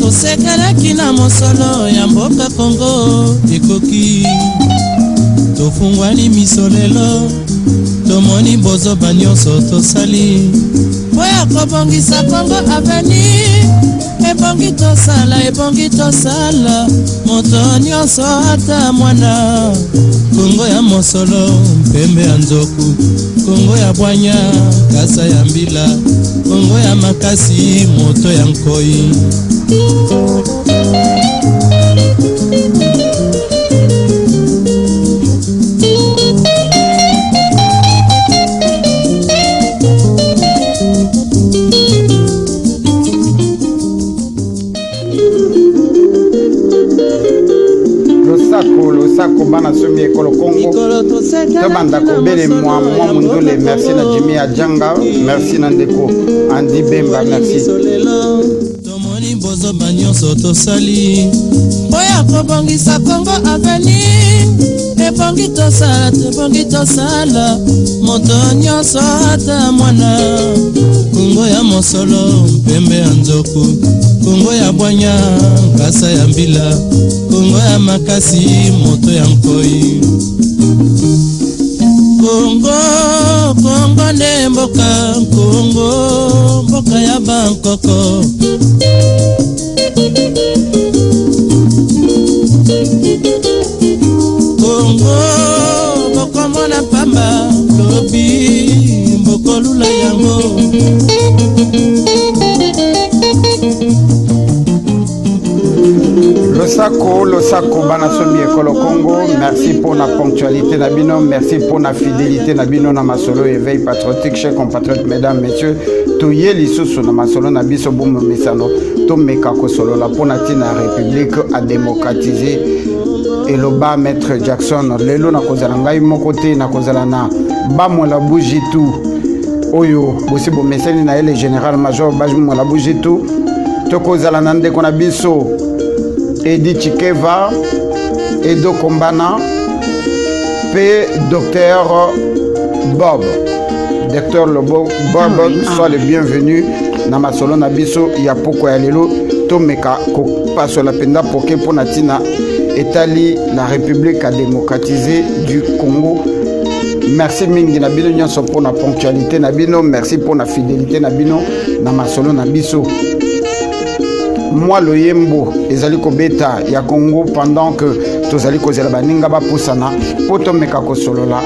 tosekelaki na mosolo ya mboka Kongo ekoki tofungwani miso lelo tomoni bozoba nyonso tosali po ya kobongisa Kongo avenir ebongi tosala moto nyonso ata mwana Kongo ya mosolo mpembe ya nzoku Kongo ya bwanya kasa ya mbila Kongo ya makasi moto ya nkoi Losako bana somi ekolo Congo to banda ko bele moi mundule merci na Jimmy Ajanga merci na ndeko Andi Bemba merci tomoni bozo banyonso tosali boya kobongisa Kongo avenir ebongi tosala moto nyonso ata mwana Kongo ya mosolo mpembe ya nzoku Kongo ya bwanya kasa ya mbila Kongo ya makasi moto ya nkoi Kongo nde mboka Kongo mboka ya Bangkoko Kongo mboko mona pamba lobi mboko lula yango Losako bana somi ekolo Congo merci pour la ponctualité Nabino merci pour la fidélité Nabino na masolo éveil patriotique chers compatriotes mesdames messieurs toye lisusu na masolo na biso bomo misano to meka ko solo la pona tina république a démocratiser eloba maître Jackson lelo na kozala ngai moko te na kozala na bamola bujitu oyo bosi bo meseni na ele général major bamola bujitu to kozala na ndeko na biso Edi Chikeva, Edo Kombana, P. Docteur Bob. Docteur Bob, soit le bienvenu. Namasolo Nabiso, Yapoko Yalelo, Tomeka, Paso la Penda Poké Ponatina, Etali, la République a démocratisé du Congo. Merci Mingi Nabino Nyanso pour la ponctualité Nabino, merci pour la fidélité Nabino, Namasolo Nabiso. Moi le yembo ezali kobeta ya Congo pendant que tozali kozela baninga ba pusana poto meka kosolola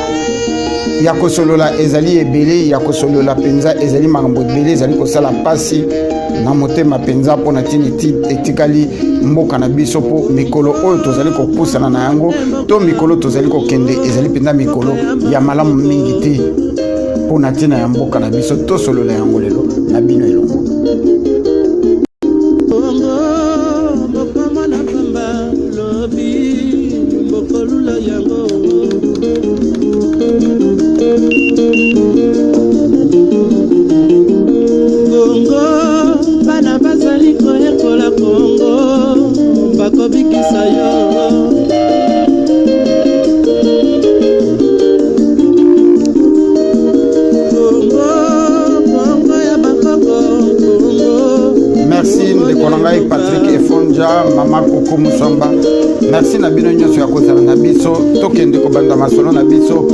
ya kosolola ezali ebele ya kosolola penza ezali makambo ebele ezali kosala pasi na motema penza pona tini etikali mboka na biso po mikolo oyo tozali kopusana na yango to mikolo tozali kokende ezali penza mikolo ya malamu mingi te pona tina ya mboka na biso to solola yango lelo na bino elongo Patrick Efonja, Mama Koko Musamba. Merci na bino nyonso ya kozala na biso tokende ko banda masolo na biso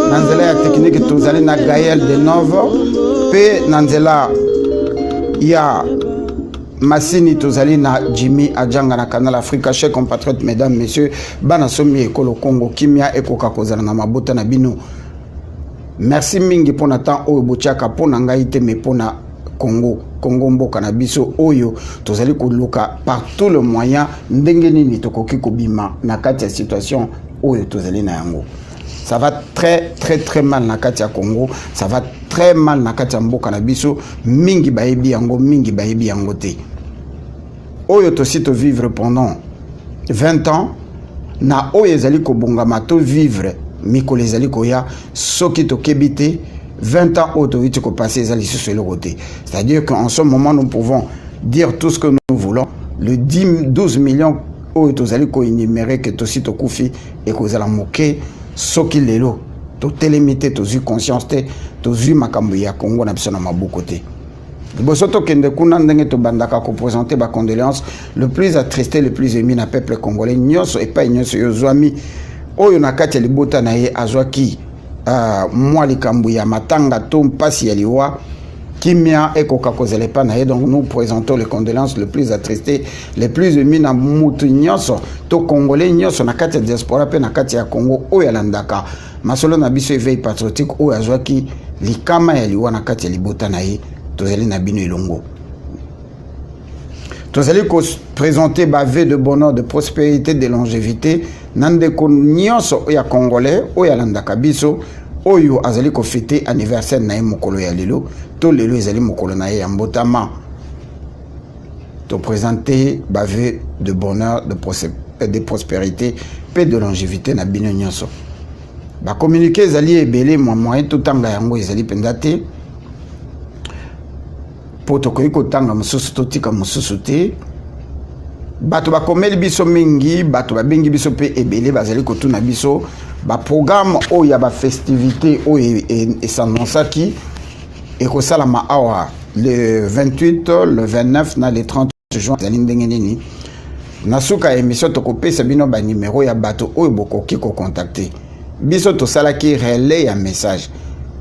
nanzela ya technique tozali na Gaël de Nove pe nanzela ya Massini tozali na Jimmy Ajanga na Canal Africa. Chers compatriotes mesdames messieurs bana somi ekolo Congo kimia ekoka kozala na mabota na bino. Merci mingi pona temps oyo botiaka pona ngai te me pona Congo mboka na biso oyo tozali koluka par tout le moyen ndenge nini tokoki kobima na kati ya situation oyo tozali na yango. Ça va très mal na kati ya Congo, ça va très mal na kati ya mboka na biso mingi baebi yango te. Oyo tosi to vivre pendant 20 ans na oyo ezali kobongama to vivre mikolo ezali koya soki tokebi te 20 ans autorité qu'on passe sur le côté. C'est-à-dire qu'en ce moment, nous pouvons dire tout ce que nous voulons. Le 12 millions autorité qu'on énumérait que tout site au koufi et qu'on a moqué, ce qu'il est là. Tout est limité, tout est conscience, tout est makambo ya Congo n'a besoin de beaucoup côté. Bosoto kende kuna ndenge to bandaka ko présenter ba condoléances le plus attristé, le plus ému na peuple congolais nyonso et pas nyonso yo zwami oyo na kati ya libota na ye azwaki mwa likambo ya matanga to mpasi ya liwa kimia ekoka kozela epa na ye. Donc nous présentons les condoléances le plus attristé, le plus ému na mutu nyonso to congolais nyonso na kati ya diaspora pe na kati ya Congo oyo alandaka masolo na biso éveil patriotique oyo azwaki likama ya liwa na kati ya libota na ye. Tozali na bino elongo. Tozali ko présenter bavé de bonheur, de prospérité, de longévité nandeko nyonso ya congolais oyo alandaka biso oyo azali ko fêter anniversaire na ye mokolo ya lelo to lelo ezali mokolo na ye ya mbotama. To présenter bavé de bonheur, de prospérité pe de longévité na bino nyonso. Ba communiquer ezali ebele moyen to tanga yango ezali pendate poto koyiko tanga mususu totika mususu te bato bakomeli biso mingi bato babengi biso pe ebele bazali kotuna biso ba programme oyo ya ba festivité oyo esannonsaki ekosalama awa le 28 le 29 na le 30 juin ezali ndenge nini nasuka émission tokopesa bino ba numéro ya bato oyo bokoki ko contacter biso tosalaki relais ya message.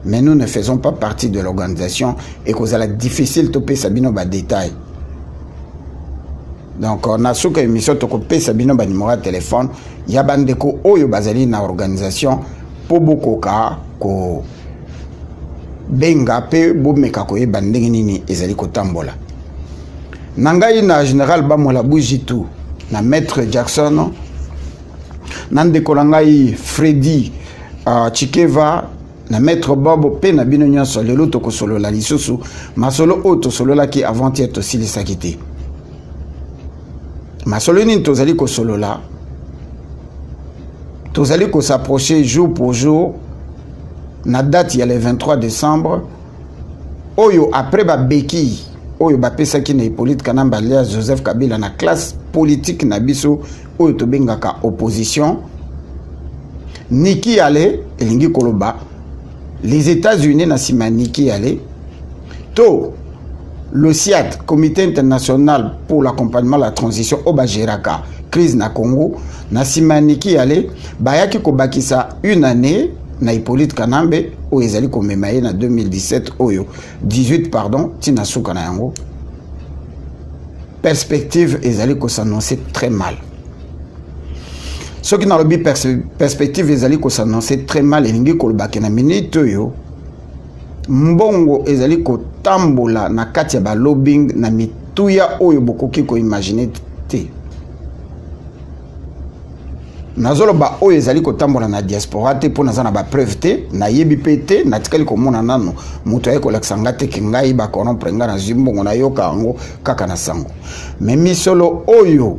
Mais nous ne faisons pas partie de l'organisation et que c'est difficile de payer Sabino ba détail. Donc on a souka émission to payer Sabino ba numéro de téléphone, ya bandeko oyo bazali na organisation po bokoka ko benga pe bo meka ko yeba ndenge nini ezali ko tambola. Nangai na général Bamola Bujitu na maître Jackson nandeko nangai Freddy Chikeva na maître Bob pe na bino nyonso lelo to ko solo la lisusu masolo oto solo la ki avant hier to silisa kité masolo ni tozali ko solo la tozali ko s'approcher jour pour jour na date ya le 23 décembre oyo après ba beki oyo ba pesa ki na Hippolyte Kanamba alias Joseph Kabila na classe politique na biso oyo to bengaka opposition Niki ale elingi koloba les États-Unis na simaniki ale to le CIAT, Comité international pour l'accompagnement de la transition au Bajeraka crise na Congo na simaniki ale bayaki ko bakisa une année na Hippolyte Kanambe o ezali ko memaye na 2017 oyo 18 pardon tina suka na yango perspective ezali ko s'annoncer très mal. Ce qui n'a pas de perspective, ezali ko s'annoncer très mal et lingi ko lobaki na minute yo mbongo ezali ko tambola na kati ya ba lobbying na mituya oyo bokoki ko imaginer te. Nazolo ba oyo ezali ko tambola na diaspora te po nazana ba preuve te na yebi pete na tikali ko mona nano muto ayeko laksanga te kingai ba kono prenga na zimbongo na yoka ango kaka na sango. Mais misolo oyo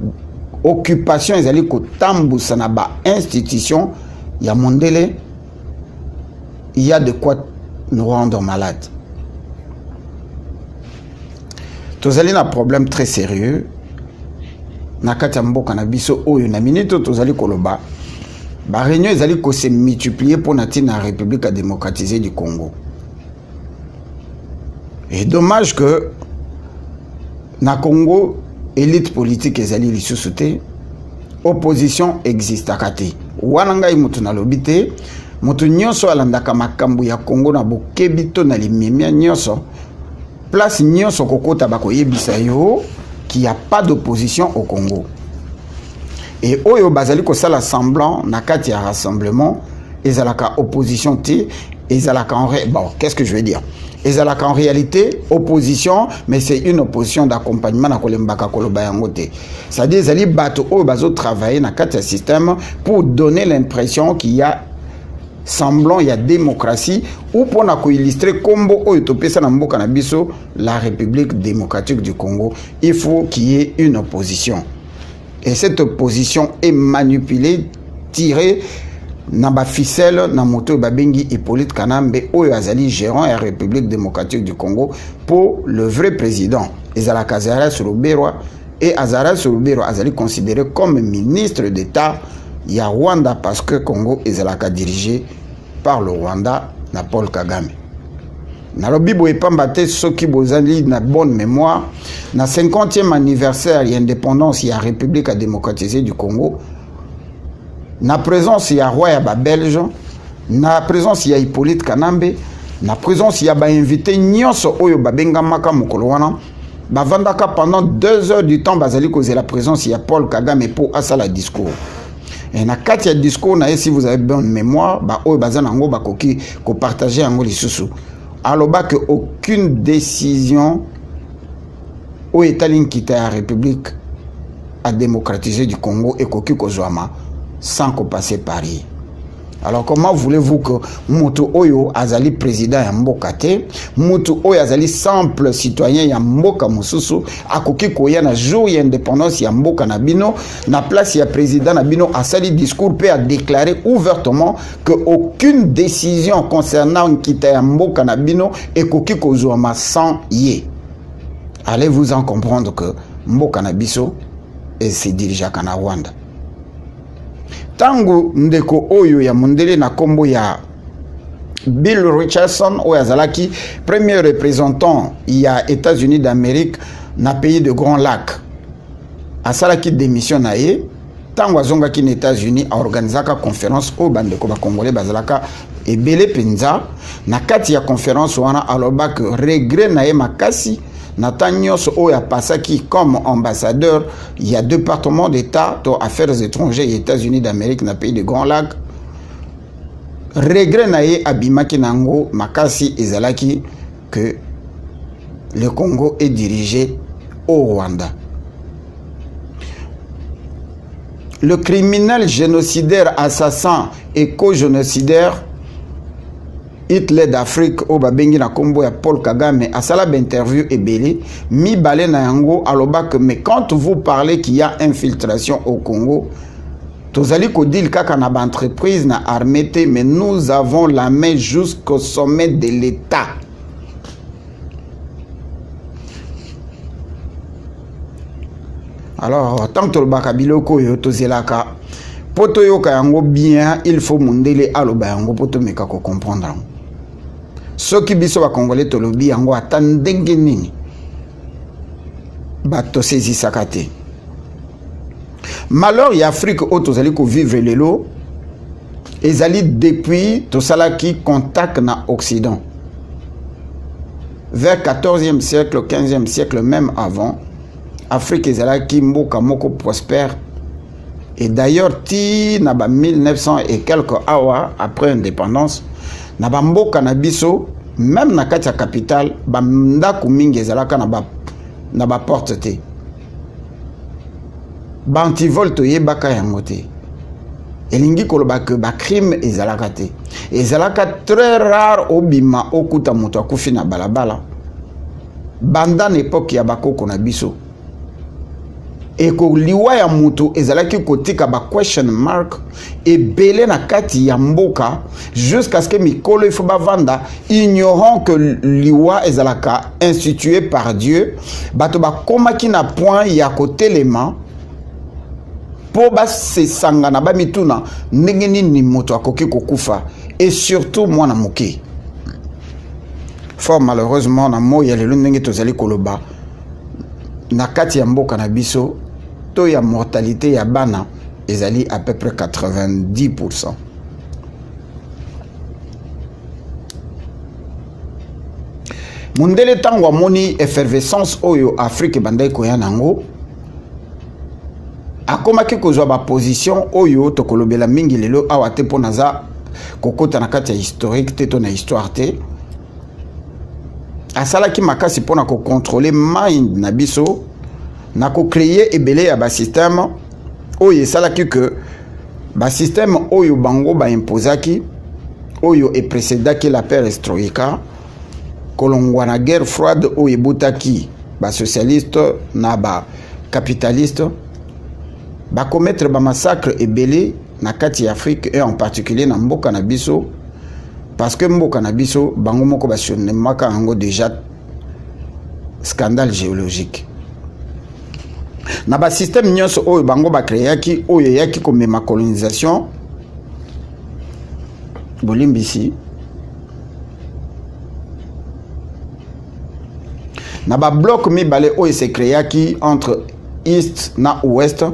occupation ezali ko tambusa na ba institution ya mondele, il y a de quoi nous rendre malades. Tozali na problème très sérieux na kati ya mboka na biso oyo na minute tozali koloba ba réunion ezali ko se multiplier pour na tina République démocratisée du Congo. Et dommage que na Congo élite politique ezali lisusu te, opposition existe akate. Wana ngai mutu na lobi te, mutu nyonso alandaka makambo ya Congo na bokebito na limemia nyonso, place nyonso kokota bako yebisa yo qu'il n'y a pas d'opposition au Congo. Et oyo bazali ko sala semblant na kati ya rassemblement, ezalaka opposition te, ezalaka en bon, qu'est-ce que je veux dire? Ezalaka en réalité opposition, mais c'est une opposition d'accompagnement na kolembaka koloba yango te. C'est-à-dire ezali bato oyo bazo travailler na kati ya système pour donner l'impression qu'il y a semblant il y a démocratie ou pour na ko illustrer kombo oyo topesa na mboka na biso la République démocratique du Congo. Il faut qu'il y ait une opposition. Et cette opposition est manipulée, tirée na ba ficelle na moto babengi Hippolyte Kanambe oyo azali gérant ya République démocratique du Congo pour le vrai président ezalaka Azara Sulubero, et Azara Sulubero azali considéré comme ministre d'État ya Rwanda parce que Congo ezalaka dirigé par le Rwanda na Paul Kagame. nalobi boye pamba te soki bozali na bonne mémoire na 50e anniversaire ya indépendance ya République démocratisée du Congo, na présence ya roi ya ba Belge, na présence ya Hippolyte Kanambe, na présence ya ba invité nyonso oyo babengamaka mokolo wana, bavandaka pendant 2 heures du temps bazali causer la présence ya Paul Kagame pour asala discours. Et na kati ya discours na si vous avez bonne mémoire, ba oyo bazana ngo bakoki ko partager ngo lisusu. Aloba que aucune décision au État-Ligne qui la République à démocratiser du Congo et koki kozwama sans qu'on passe par y. Alors comment voulez-vous que Moutou Oyo azali président ya mboka te, Moutou Oyo azali simple citoyen ya mboka mususu, akoki koya na jour ya indépendance ya mboka na bino, na place ya président na bino asali discours pe a déclaré ouvertement que aucune décision concernant kita ya mboka na bino ekoki kozwama sans ye. Allez-vous en comprendre que mboka na biso et se dirige à Rwanda. Tangu ndeko oyo ya mondele na kombo ya Bill Richardson oyo azalaki premier représentant ya États-Unis d'Amérique na pays de Grand Lac, asalaki démission na ye tango azongaki na États-Unis a organisaka conférence o bandeko ba congolais bazalaka ebele penza na kati ya conférence wana aloba que regret na ye makasi Natanyos Oya Pasaki comme ambassadeur, il y a département d'État aux affaires étrangères et États-Unis d'Amérique dans le pays de Grand Lac. Regret nae abimaki nango makasi ezalaki que le Congo est dirigé au Rwanda. Le criminel génocidaire, assassin et co-génocidaire Hitler d'Afrique au babengi na kombo ya Paul Kagame a sala interview ebele mi balé na yango aloba que mais quand vous parlez qu'il y a infiltration au Congo, tozali ko dil kaka na ba entreprise na armée te, mais nous avons la main jusqu'au sommet de l'État. Alors tant que le bakabiloko yo tozelaka poto yoka yango bien, il faut mondele aloba yango poto meka ko comprendre. Ce qui biso ba congolais tolobi yango atandenge nini bato sezi sakate. Malheur ya Afrique otozali ko vivre lelo ezali depuis to salaki contact na Occident. Vers 14e siècle, 15e siècle, même avant, Afrique ezalaki mboka moko prospère. Et d'ailleurs, ti na ba 1900 et quelques hours après indépendance, na ba mboka na biso, même na kati ya capitale, ba ndako mingi ezalaka na ba porte te. Ba antivol to yebaka yango te. Elingi koloba que ba crime ezalaka te. Ezalaka très rare obima okuta moto akufi na balabala. Banda na époque ya bakoko na biso. Et que liwa ya mutu ezalaki kotika ba question mark et belé na kati ya mboka jusqu'à ce que mikolo ifo bavanda ignorant que liwa ezalaka institué par Dieu bato ba komaki na point ya kotelema po ba se sangana ba mituna ndenge nini moto akoki kokufa et surtout mwana moke. Fort malheureusement na moya lelo ndenge tozali koloba na kati ya mboka na biso to ya mortalité ya bana ezali à peu près 90%. Mundele tango amoni effervescence oyo Afrique bandai koya nango akomaki kozwa ba position oyo tokolobela mingi lelo awa te po naza kokota na kati ya historique te to na histoire te. Asalaki makasi pona ko contrôler mind na biso na ko créer ebele ya ba système oyo salaki que ba système oyo bango ba imposaki oyo e précédaki la perestroïka kolongwa na guerre froide oyo butaki ba socialiste na ba capitaliste ba commettre ba massacre ebele na kati ya Afrique et en particulier na mboka na biso. Parce que mboka na biso bango moko basione maka yango déjà scandale géologique. Na ba système nyonso oyo bango ba créaki oyo yaki comme ma colonisation bolimbisi na ba bloc mibale oyo se créé qui entre East na Ouest.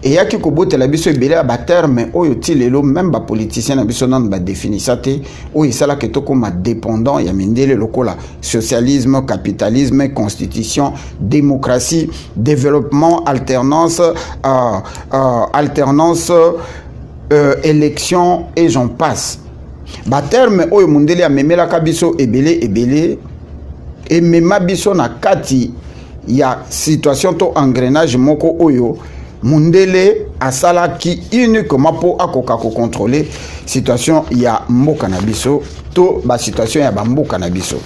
Et yaki kobotela biso ebele ya baterme oyo ti lelo même bapoliticien na biso nanu badefinisa te oyo esalaka tokoma dépendant ya mindele lokola socialisme, capitalisme, constitution, démocratie, développement, alternance, élection et j'en passe. Baterme oyo mundele amemelaka biso ebele et mema biso na kati ya situation to engrenage moko oyo mundele asala ki uniquement pour akoka ko contrôler situation ya mboka na biso to ba situation ya ba mboka na biso.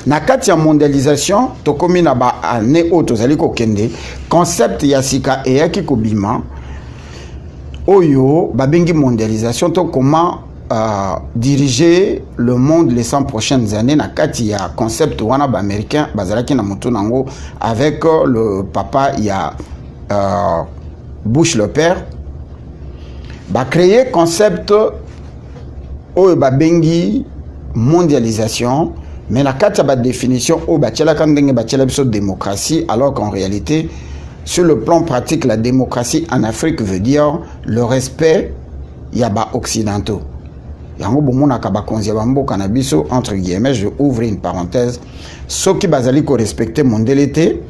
Na kati ya mondialisation to komi na ba ane o tozali ko kende concept ya sika e yaki kobima oyo babengi mondialisation to comment diriger le monde les 100 prochaines années na kati ya concept wana ba américain bazalaki na moto nango avec le papa ya Bush le père ba créer concept oyo babengi mondialisation mais na kati ya ba définition o ba tshela kandenge ba tshela biso démocratie alors qu'en réalité sur le plan pratique la démocratie en Afrique veut dire le respect ya ba occidentaux. Yango bomona ka bakonzi ba mboka na biso entre guillemets je ouvre une parenthèse soki bazali ko respecter mondelete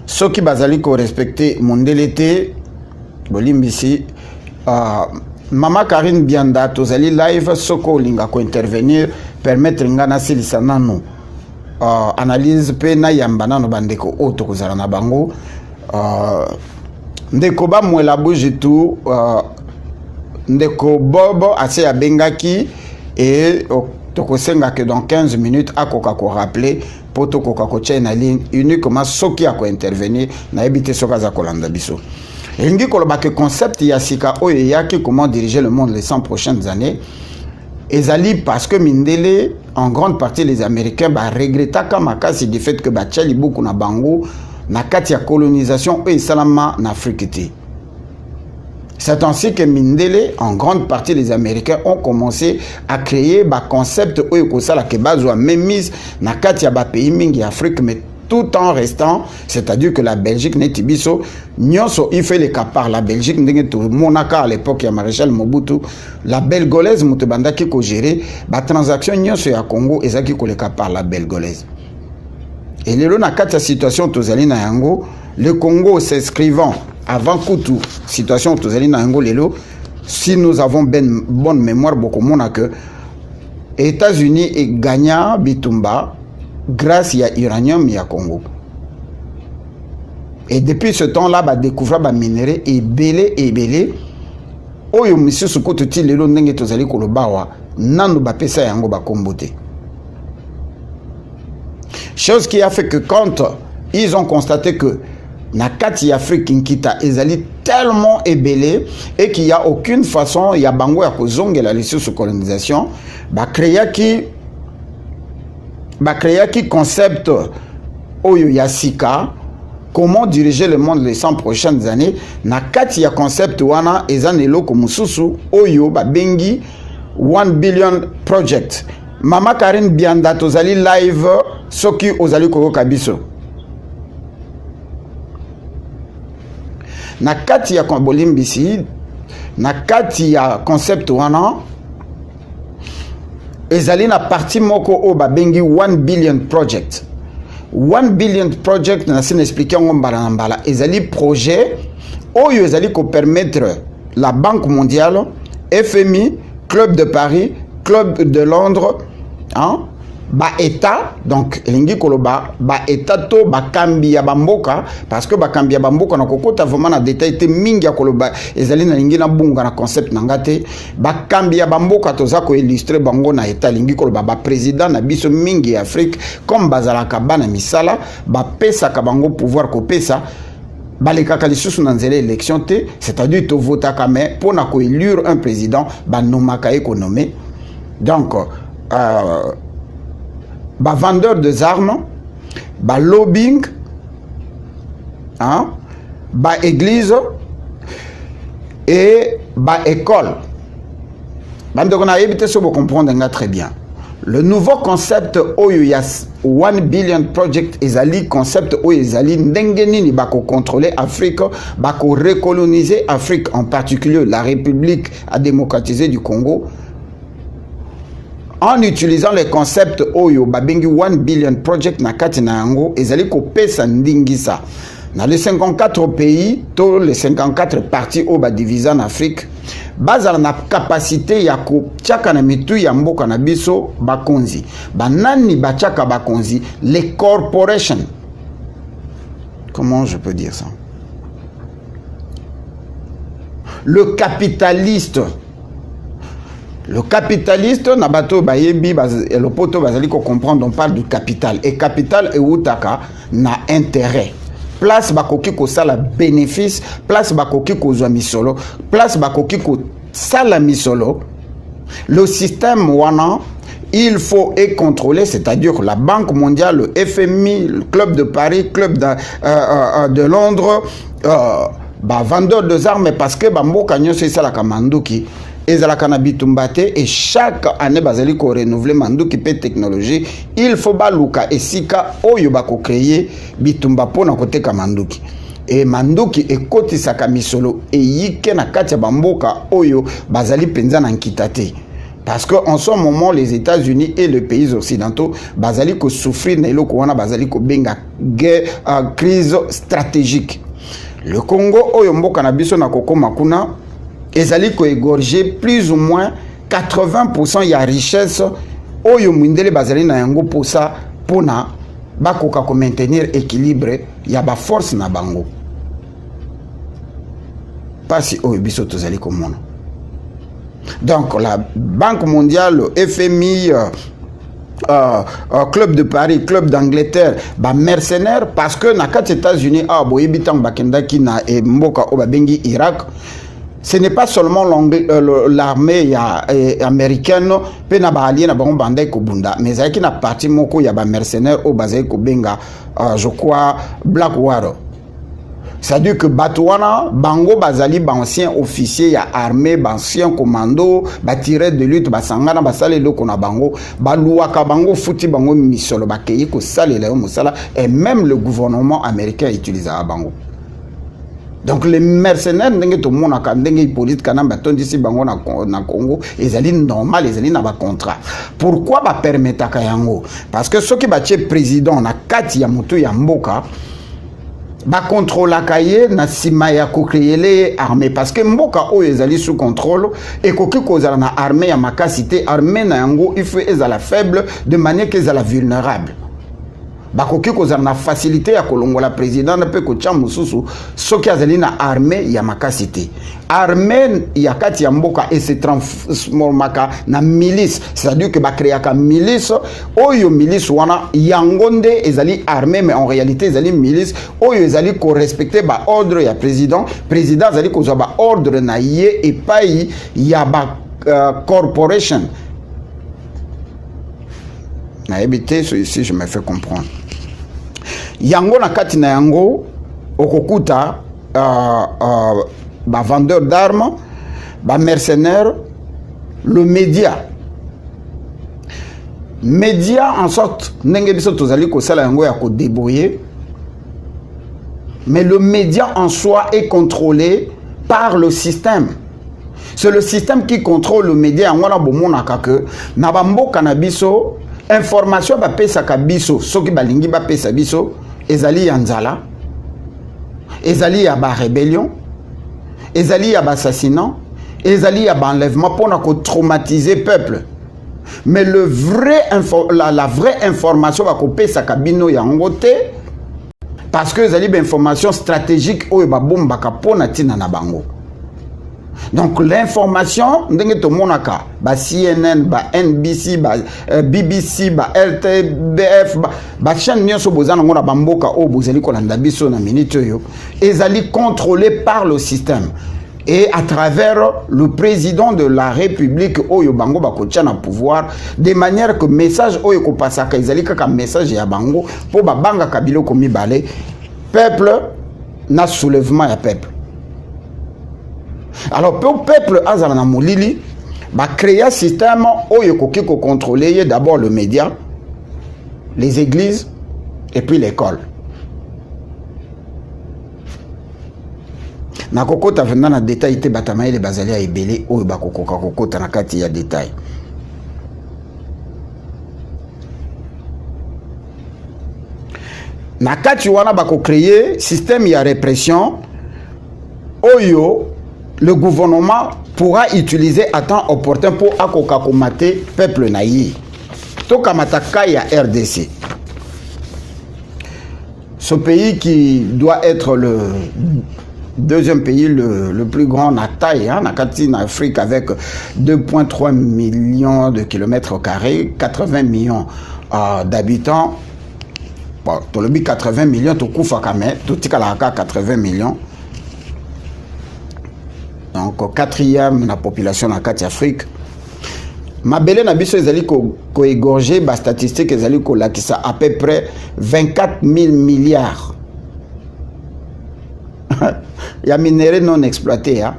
soki bazali ko respecter mondelete bolimbisi Mama Karine Bianda tozali live soko linga ko intervenir permettre ngana silisa nanu analyse pe na yamba nano bandeko oto kozala na bango ndeko ba mwela bujitu ndeko Bobo assez ya bengaki et tokosenga que dans 15 minutes akoka ko rappeler pour tokoka ko tshena ligne uniquement soki ako intervenir na ebité soka za kolanda biso. Elingi koloba que concept ya sika oyo yaki comment diriger le monde les 100 prochaines années ezali parce que mindele en grande partie les Américains ba regrettaka makasi du fait que ba tchali beaucoup na bango na kati ya colonisation et salama na Afrique. C'est ainsi que Mindele, en grande partie les Américains ont commencé à créer des concepts où ils ont même mis dans le pays mingi Afrique, mais tout en restant, c'est-à-dire que la Belgique n'est pas Nyonso, il fait les cas par la Belgique, Monaco à l'époque, il y a Maréchal Mobutu, la Belgolaise, Moutebanda qui a géré, la transaction Nyonso à Congo, et ça qui a les cas par la Belgolaise. Et là, dans la situation Tozali na Yango, le Congo s'inscrivant avant Koutou, situation Tozali na Yango lelo, si nous avons bonne mémoire, beaucoup moins que États-Unis et gagnant Bitumba grâce à l'uranium et à Congo. Et depuis ce temps-là, bah découvrir bah minerai et belé. Oyo monsieur Sokoto ti lelo ndenge Tozali kolobawa, nanu ba pesa yango ba kombote. Chose qui a fait que quand ils ont constaté que na kati Afrique Nkita ezali tellement ébélé et qu'il n'y a aucune façon, il y a bango ya kozongela les sous colonisation, ba créa qui concept oyo ya sika comment diriger le monde les 100 prochaines années na kati ya concept wana ezanelo ko mususu oyo ba bengi 1 billion project. Mama Karine Bianda tozali live soki ozali koyoka biso. Na kati ya bolimbisi na kati ya concept wana ezali na parti moko o ba bengi 1 billion project. 1 billion project na sin expliquer ngombala mbala ezali projet oyo ezali ko permettre la Banque mondiale, FMI, Club de Paris, Club de Londres, hein, ba état donc lingi koloba ba état to ba kambi ya bamboka parce que ba kambi ya bamboka na kokota vraiment na détail te mingi ya koloba ezali na lingi na bunga na concept na ngate ba kambi ya bamboka toza ko illustrer bango na état lingi koloba ba président na biso mingi Afrique comme bazalaka bana misala ba pesa ka bango pouvoir ko pesa balekaka lisusu na nzela élection te c'est-à-dire to vota kame pour na ko élire un président ba nomaka économie donc bah vendeur des armes, bah lobbying, hein, bah église et bah école. Bah donc on a évité ça pour comprendre très bien. Le nouveau concept oyo ya 1 billion project ezali concept oyo ezali ndenge nini bako contrôler Afrique, bako recoloniser Afrique, en particulier la République démocratisée du Congo, en utilisant les concepts oyo babengi 1 billion project na kati na yango ezali ko pesa ndingisa na les 54 pays, tous les 54 parties au divisé en Afrique, bazala na capacité ya ko tchaka na mitu ya mboka na biso bakonzi. Banani bachaka bakonzi, les corporations. Comment je peux dire ça? Le capitaliste. Le capitaliste, nabato bayebi, le poto bazali ko comprendre, on parle du capital. Et capital et utaka na intérêt. Place bakoki ko sala bénéfice, place bakoki ko zwa misolo, place bakoki ko sala misolo. Le système wana, il faut être contrôlé, c'est-à-dire la Banque mondiale, le FMI, le Club de Paris, Club de Londres, vendeurs de armes, parce que mboka nyonso esala ka manduki ezalaka na bitumbate, et chaque année bazali ko renouveler manduki pe technologie, il faut baluka esika oyo bako créer bitumba pona koteka manduki. Et manduki ekotisaka misolo e yike na kati ya bamboka oyo bazali penza na nkitate. Parce qu'en ce moment, les États-Unis et les pays occidentaux bazali ko souffrir na iloko wana bazali ko benga guerre, crise stratégique. Le Congo oyo mboka na biso na koko makuna ezali ko égorger plus ou moins 80% ya richesse oyo mwindele bazali na yango posa pona bakoka ko maintenir équilibre ya ba force na bango. Pasi oyo biso tozali komona. Donc la Banque mondiale, le FMI, Club de Paris, Club d'Angleterre, ba mercenaires, parce que na kati États-Unis a boyebi tang bakendaki na mboka o babengi Irak. Ce n'est pas seulement l'armée américaine, pe na ba allié na bango bandai ko bunda, mais avec na partie moko ya ba mercenaires au bazai ko benga, je crois Blackwater. C'est-à-dire que Batouana, Bango Bazali, ancien officier, ya armée, ancien commando, tireur de lutte, Sangana, Basale, le Kona Bango, Balouaka Bango, Fouti Bango, Misolo, Bakeye, Sale, Moussala, et même le gouvernement américain utilise à Bango. Donc les mercenaires, tout le monde a des politiques, quand on dit Bango na Congo, ils allaient normal, ils allaient na ba contrat. Pourquoi ba permettre à Kayango? Parce que ceux qui battent président, na Kati Yamoto Yamboka, ba contrôle la kaye na sima ya ko créer les armées, parce que mboka o ezali sous contrôle et koki kozala na armée ya makasité armée na yango il faut ezala faible de manière que ezala vulnérable. Ba koki kozala na facilité ya kolongola président na pe ko tcha mususu soki azali na armée ya makasité. Armée ya kati ya mboka et se transformaka na milice, c'est-à-dire que ba créer ka milice oyo milice wana yangonde ezali armée, mais en réalité ezali milice oyo ezali ko respecter ba ordre ya président ezali ko za ba ordre na ye et pai ya ba corporation na ebité ici je me fais comprendre. Yango na kati na yango okokuta ba vendeur d'armes, ba mercenaires, le média en sorte ndenge biso tozali ko sala yango ya ko débrouiller, mais le média en soi est contrôlé par le système. C'est le système qui contrôle le média. En wana bomonaka que na ba mboka na biso information ba pesa ka biso soki balingi ba pesa biso ezali ya nzala, ezali ya ba rébellion, ezali ya ba assassinat, ezali ya ba enlèvement pour na ko traumatiser peuple. Mais le vrai la vraie information ba ko pesa ka bino ya ngote, parce que ezali ba information stratégique oyo ba bomba ka pona tina na bango. Donc l'information ndenge to monaka ba CNN, ba NBC, ba BBC, ba RTBF, ba chaîne nyonso bozana ngona bamboka o bozali kolanda biso na minute yo ezali contrôlé par le système et à travers le président de la République oyo bango bakotia na pouvoir, de manière que message oyo ko pasaka ezali kaka message ya bango po ba banga kabilo komi balé peuple na soulèvement ya peuple. Alors, pour le peuple azala na molili, ba créer un système oyo koki ko contrôler d'abord le média, les églises et puis l'école. Na kokota venda na détail te batama ile bazali ya ebele oyo bakokoka kokota na kati ya détail. Na kati wana bako créer système ya répression oyo le gouvernement pourra utiliser à temps opportun pour akoka komate peuple na yi. Toka mataka ya RDC. Ce pays qui doit être le deuxième pays le plus grand en taille, en Afrique, avec 2,3 millions de kilomètres carrés, 80 millions d'habitants. Bon, tu le 80 millions, tu couvres quand même, tout est 80 millions. Donc, quatrième la population en Afrique. Mabele na biso ezali ko égorger ba statistique ezali ko lakisa à peu près 24 000 milliards. Il y a minéraux non exploités. Hein?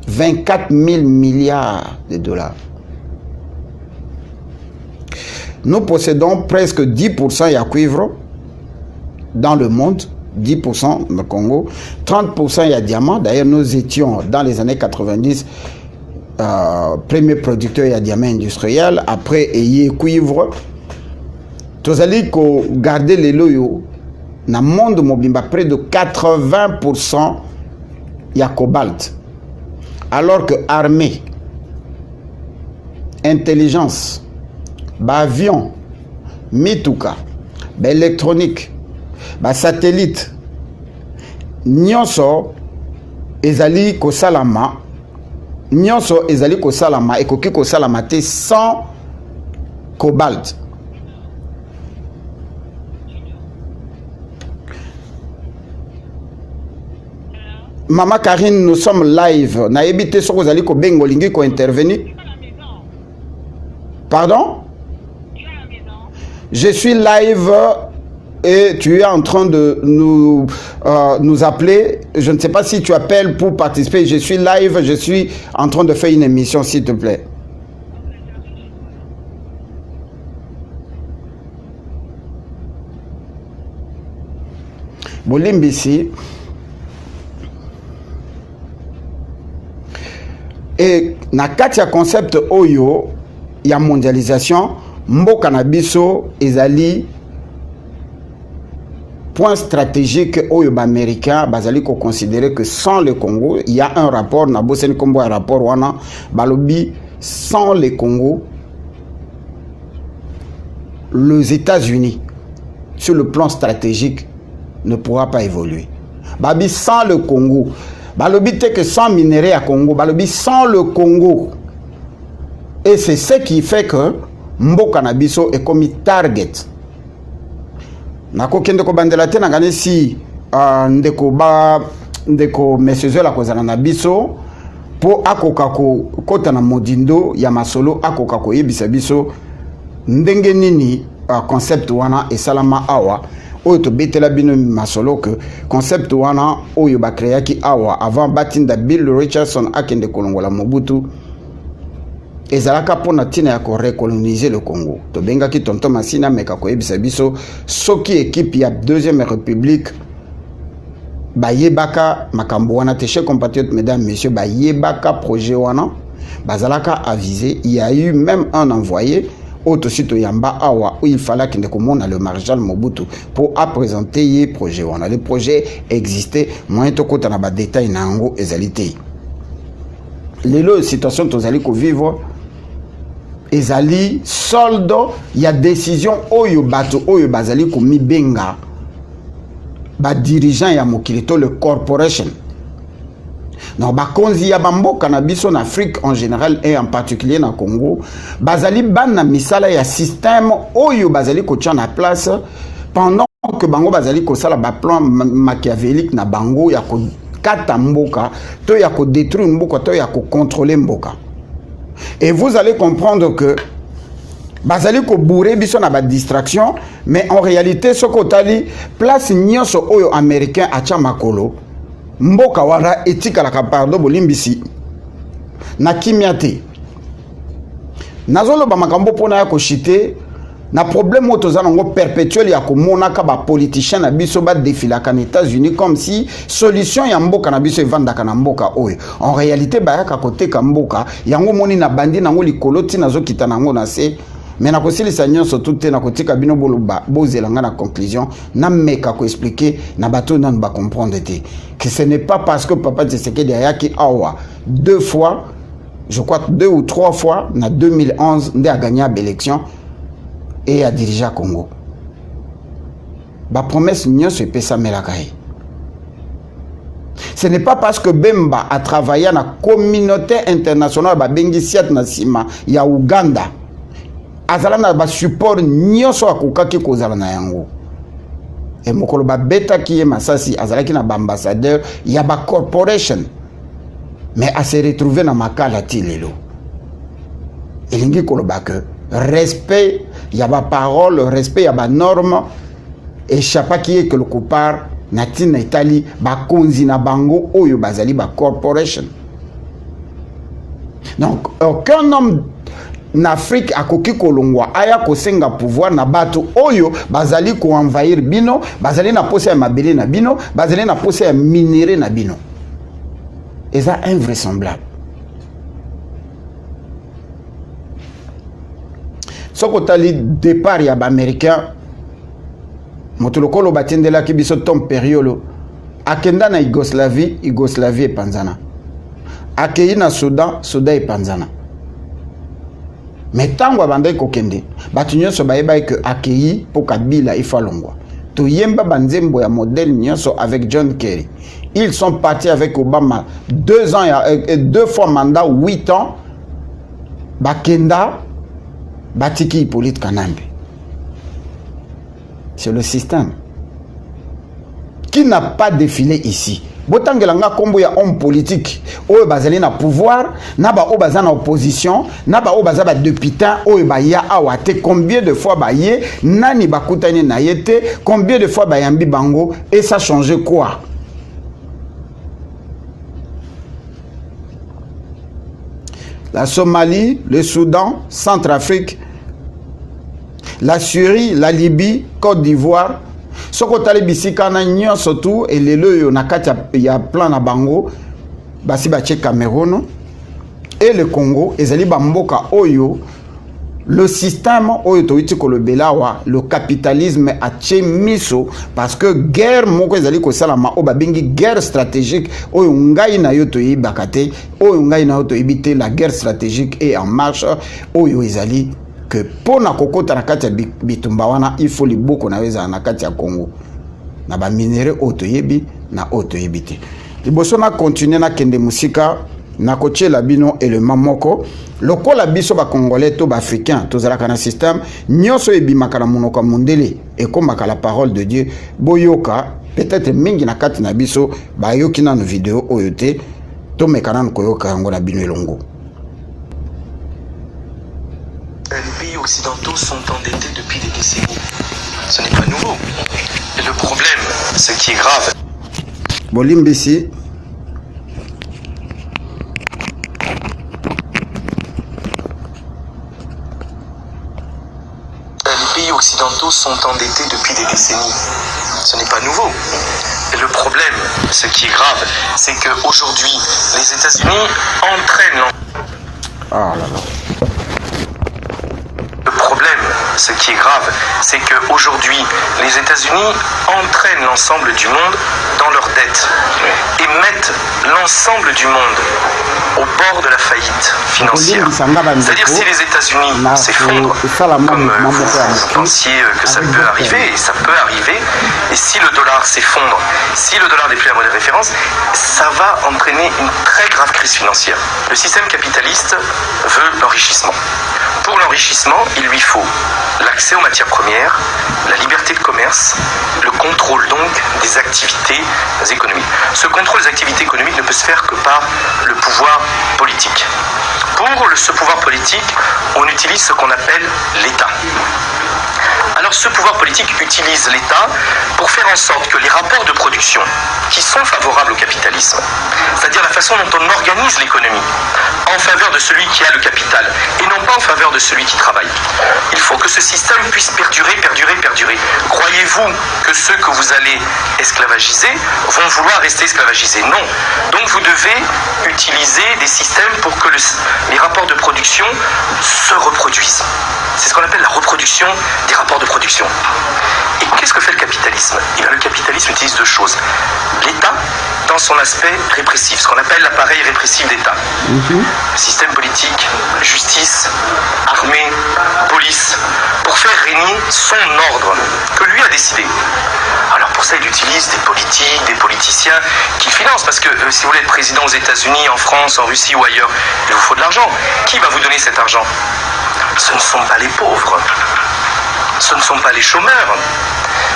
24 000 milliards de dollars. Nous possédons presque 10% de cuivre dans le monde, 10% au Congo, 30% de diamants. D'ailleurs, nous étions dans les années 90 premier producteur de diamants industriels. Après, il y a cuivre. Tous allez garder les loyaux. Dans le monde mobimba, près de 80% il y a cobalt. Alors que armée, intelligence, avion, mituka, électronique, satellite, nyonso ezali ko salama, nyonso ezali ko salama, ekoki ko salama te sans cobalt. Maman Karine, nous sommes live. Na ebité so kozali ko bengo lingi ko intervenir. Pardon? Je suis live et tu es en train de nous appeler. Je ne sais pas si tu appelles pour participer. Je suis live, je suis en train de faire une émission, s'il te plaît. Bolimbisi. Et na kati ya concept oyo ya mondialisation mboka na biso ezali point stratégique oyo ba américain bazali ko considérer que sans le Congo, il y a un rapport na boseni kombo un rapport wana balobi sans le Congo les États-Unis sur le plan stratégique ne pourra pas évoluer. Babi sans le Congo balobi te que sans minerai à Congo, balobi sans le Congo. Et c'est ce qui fait que mboka na biso est comme target. Nako kende ko bandela te na ngane si ndeko messieurs la kozana na biso po akoka ko kota na modindo ya masolo akoka ko yebisa biso ndenge nini concept wana esalama awa. Oyo to betela bino masolo que concept wana oyo ba créaki awa avant batinda Bill Richardson akende kolongola Mobutu ezalaka pona tina ya ko recoloniser le Congo. To benga ki tonton Masina meka ko yebisa biso soki équipe ya deuxième république ba yebaka makambo wana te chers compatriotes mesdames messieurs ba yebaka projet wana bazalaka avisé. Il y a eu même un envoyé Autosito Yamba Awa où il fallait qu'il ne commande le maréchal Mobutu pour présenter les projets. On a les projets existaient, moins de côté na ba détail nango ezalité. Les lots situation tozali ko vivre ezali soldo il y a décision oyo bato oyo bazali ko mibenga ba dirigeant ya mokilito le corporation. Non, bakonzi ya bamboka na biso na Afrique en général et en particulier na Congo, bazali ban na misala ya système oyo bazali ko tia na place pendant que bango bazali ko sala ba plan machiavélique na bango ya ko kata mboka, to ya ko détruire mboka, to ya ko contrôler mboka. Et vous allez comprendre que bazali ko bourrer biso na ba distraction, mais en réalité ce ko tali place nyonso oyo américain a tia makolo mboka wara etika la pardon bolimbisi na kimia te nazoloba makambo mpona ya koshite na problème oyo toza nango perpétuel ya komonaka bapoliticien na biso badefilaka na États-Unis comme si solution ya mboka na biso evandaka na mboka oyo en réalité bayaka koteka mboka yango moni na bandi nango likolo ntina azokita nango na se mais nakosilisa nyonso tout te nakotika bino boloba bozelanga na conclusion nameka koexpliquer na bato nanu bacomprendre te que ce n'est pas parce que Papa Tshisekedi ayaki awa 2 fois, je crois 2 ou 3 fois, en 2011, il a gagné l'élection et a dirigé le Congo. La promesse n'y a pas ça, mais ce n'est pas parce que Bemba a travaillé dans la communauté internationale, il y a Ouganda, azala na support nyonso akokaki kozala na yango. Et mokolo ba beta ki masasi azala ki na ambassadeur ya ba corporation. Mais à se retrouver dans makala ti lelo. Elingi koloba que respect ya ba parole, respect ya ba norme et chapa ki est que le coupard na tina Italie ba konzi na bango oyo bazali ba corporation. Donc aucun homme en Afrique akoki kolongwa aya kosenga pouvoir na bato oyo bazali ko envahir bino, bazali na posa ya mabele na bino, bazali na posa ya minéré na bino. Et ça invraisemblable. Soko tali départ ya ba américain motolokolo batendela ki biso tom periolo akenda na Yougoslavie e panzana. Akei na Soudan e panzana. Mais tango abandai kokende batu nyonso bayeba que akei po Kabila ifalongwa to yemba banzembo ya modèle nyonso avec John Kerry. Ils sont partis avec Obama 2 ans, 2 fois mandat, 8 ans. Bakenda Batiki Hippolyte Kanambe. C'est le système qui n'a pas défilé ici. Botangelanga kombo ya homme politique oyo bazali na pouvoir na ba o bazana opposition na ba o bazaba député oyo ba ya awate combien de fois ba ye nani bakutani na yete combien de fois ba yambi bango et ça change quoi? La Somalie, le Soudan, Centrafrique, la Syrie, la Libye, Côte d'Ivoire. Soko tali bisika na nyonso tout et lelo yo nakati ya plan na bango basi ba Cameroun et le Congo ezali ba mboka oyo le système oyo toiti kolobelawa le capitalisme a miso parce que guerre moko ezali ko salama o babengi guerre stratégique oyo ngai na yo toyibaka te oyo ngai na yo toyibite la guerre stratégique est en marche oyo ezali que pour na kokota na kati ya bitumba wana il faut liboko na weza na kati ya Congo na ba minéré otoyebi na otoyebite liboso na continuer na kende musika na kochela bino élément moko lokola biso ba congolais to ba africain tozalaka na système nyonso ebimaka na monoko mondele ekomaka la parole de Dieu boyoka peut-être mingi na kati na biso ba yoki na vidéo oyo te to mekana koyoka yango na bino elongo. Les pays occidentaux sont endettés depuis des décennies. Ce n'est pas nouveau. Et le problème, ce qui est grave... Bolimbisi. Les pays occidentaux sont endettés depuis des décennies. Ce n'est pas nouveau. Et le problème, ce qui est grave, c'est qu'aujourd'hui, les États-Unis entraînent... Ah là là. Le problème, ce qui est grave, c'est qu'aujourd'hui, les États-Unis entraînent l'ensemble du monde dans leurs dettes et mettent l'ensemble du monde au bord de la faillite financière. C'est-à-dire si les États-Unis s'effondrent, comme vous pensiez que ça peut arriver, et ça peut arriver, et si le dollar s'effondre, si le dollar n'est plus la monnaie de référence, ça va entraîner une très grave crise financière. Le système capitaliste veut l'enrichissement. Pour l'enrichissement, il lui faut l'accès aux matières premières, la liberté de commerce, le contrôle donc des activités économiques. Ce contrôle des activités économiques ne peut se faire que par le pouvoir politique. Pour ce pouvoir politique, on utilise ce qu'on appelle l'État. Alors ce pouvoir politique utilise l'État pour faire en sorte que les rapports de production qui sont favorables au capitalisme, c'est-à-dire la façon dont on organise l'économie en faveur de celui qui a le capital et non pas en faveur de celui qui travaille. Il faut que ce système puisse perdurer. Croyez-vous que ceux que vous allez esclavagiser vont vouloir rester esclavagisés? Non. Donc vous devez utiliser des systèmes pour que les rapports de production se reproduisent. C'est ce qu'on appelle la reproduction des rapports de production. Et qu'est-ce que fait le capitalisme? Eh bien, le capitalisme utilise deux choses. L'État, dans son aspect répressif, ce qu'on appelle l'appareil répressif d'État. Système politique, justice, armée, police, pour faire régner son ordre que lui a décidé. Alors pour ça, il utilise des politiques, des politiciens qui financent, parce que si vous voulez être président aux États-Unis, en France, en Russie ou ailleurs, il vous faut de l'argent. Qui va vous donner cet argent? Ce ne sont pas les pauvres, ce ne sont pas les chômeurs,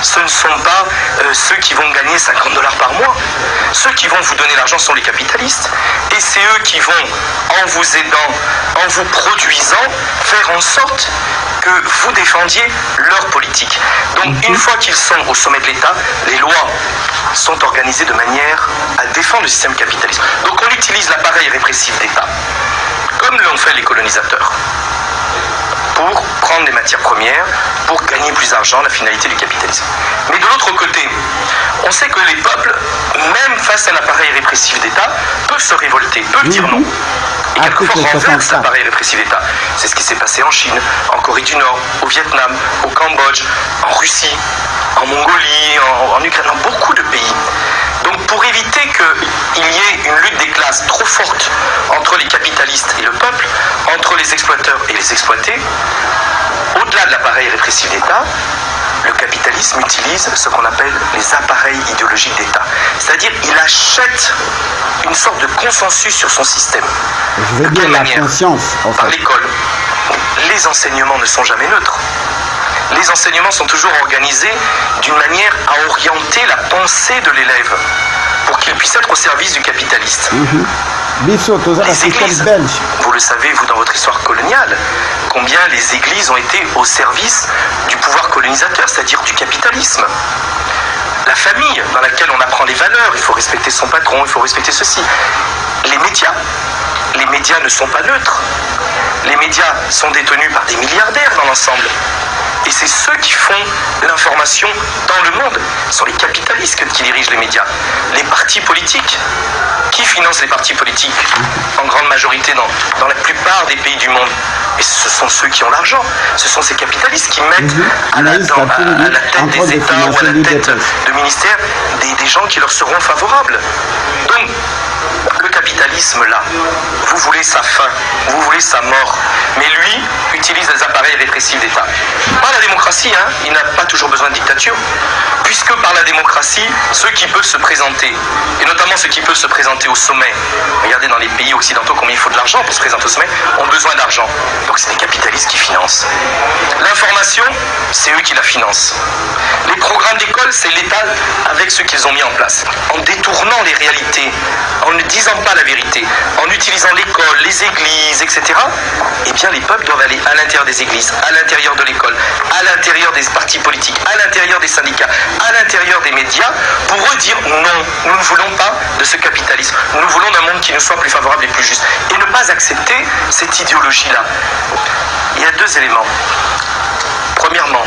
ce ne sont pas ceux qui vont gagner 50 $ par mois. Ceux qui vont vous donner l'argent sont les capitalistes. Et c'est eux qui vont, en vous aidant, en vous produisant, faire en sorte que vous défendiez leur politique. Donc une fois qu'ils sont au sommet de l'État, les lois sont organisées de manière à défendre le système capitaliste. Donc on utilise l'appareil répressif d'État, comme l'ont fait les colonisateurs, pour prendre des matières premières, pour gagner plus d'argent, la finalité du capitalisme. Mais de l'autre côté, on sait que les peuples, même face à l'appareil répressif d'État, peuvent se révolter, peuvent dire non. Et quelquefois renversent l'appareil répressif d'État. C'est ce qui s'est passé en Chine, en Corée du Nord, au Vietnam, au Cambodge, en Russie, en Mongolie, en Ukraine, dans beaucoup de pays. Donc pour éviter qu'il y ait une lutte des classes trop forte entre les capitalistes et le peuple, entre les exploiteurs et les exploités, au-delà de l'appareil répressif d'État, le capitalisme utilise ce qu'on appelle les appareils idéologiques d'État. C'est-à-dire il achète une sorte de consensus sur son système. Je veux dire la conscience, en fait. Par l'école. Les enseignements ne sont jamais neutres. Les enseignements sont toujours organisés d'une manière à orienter la pensée de l'élève pour qu'il puisse être au service du capitaliste. Les églises, vous le savez, vous, dans votre histoire coloniale, combien les églises ont été au service du pouvoir colonisateur, c'est-à-dire du capitalisme. La famille, dans laquelle on apprend les valeurs, il faut respecter son patron, il faut respecter ceci. Les médias ne sont pas neutres. Les médias sont détenus par des milliardaires dans l'ensemble. Et c'est ceux qui font l'information dans le monde. Ce sont les capitalistes qui dirigent les médias. Les partis politiques. Qui financent les partis politiques en grande majorité dans la plupart des pays du monde? Et ce sont ceux qui ont l'argent. Ce sont ces capitalistes qui mettent à la tête des États ou à la tête de ministères des gens qui leur seront favorables. Donc, le capitalisme, là, vous voulez sa fin, vous voulez sa mort, mais lui utilise les appareils répressifs d'État. Pas la démocratie, hein, il n'a pas toujours besoin de dictature, puisque par la démocratie, ceux qui peuvent se présenter, et notamment ceux qui peuvent se présenter au sommet, regardez dans les pays occidentaux combien il faut de l'argent pour se présenter au sommet, ont besoin d'argent. Donc c'est les capitalistes qui financent. L'information, c'est eux qui la financent. Les programmes d'école, c'est l'État avec ceux qu'ils ont mis en place. En détournant les réalités, en ne disant pas la vérité, en utilisant l'école, les églises, etc., eh bien les peuples doivent aller à l'intérieur des églises, à l'intérieur de l'école, à l'intérieur des partis politiques, à l'intérieur des syndicats, à l'intérieur des médias, pour eux dire non, nous ne voulons pas de ce capitalisme, nous voulons d'un monde qui nous soit plus favorable et plus juste, et ne pas accepter cette idéologie-là. Il y a deux éléments. Premièrement,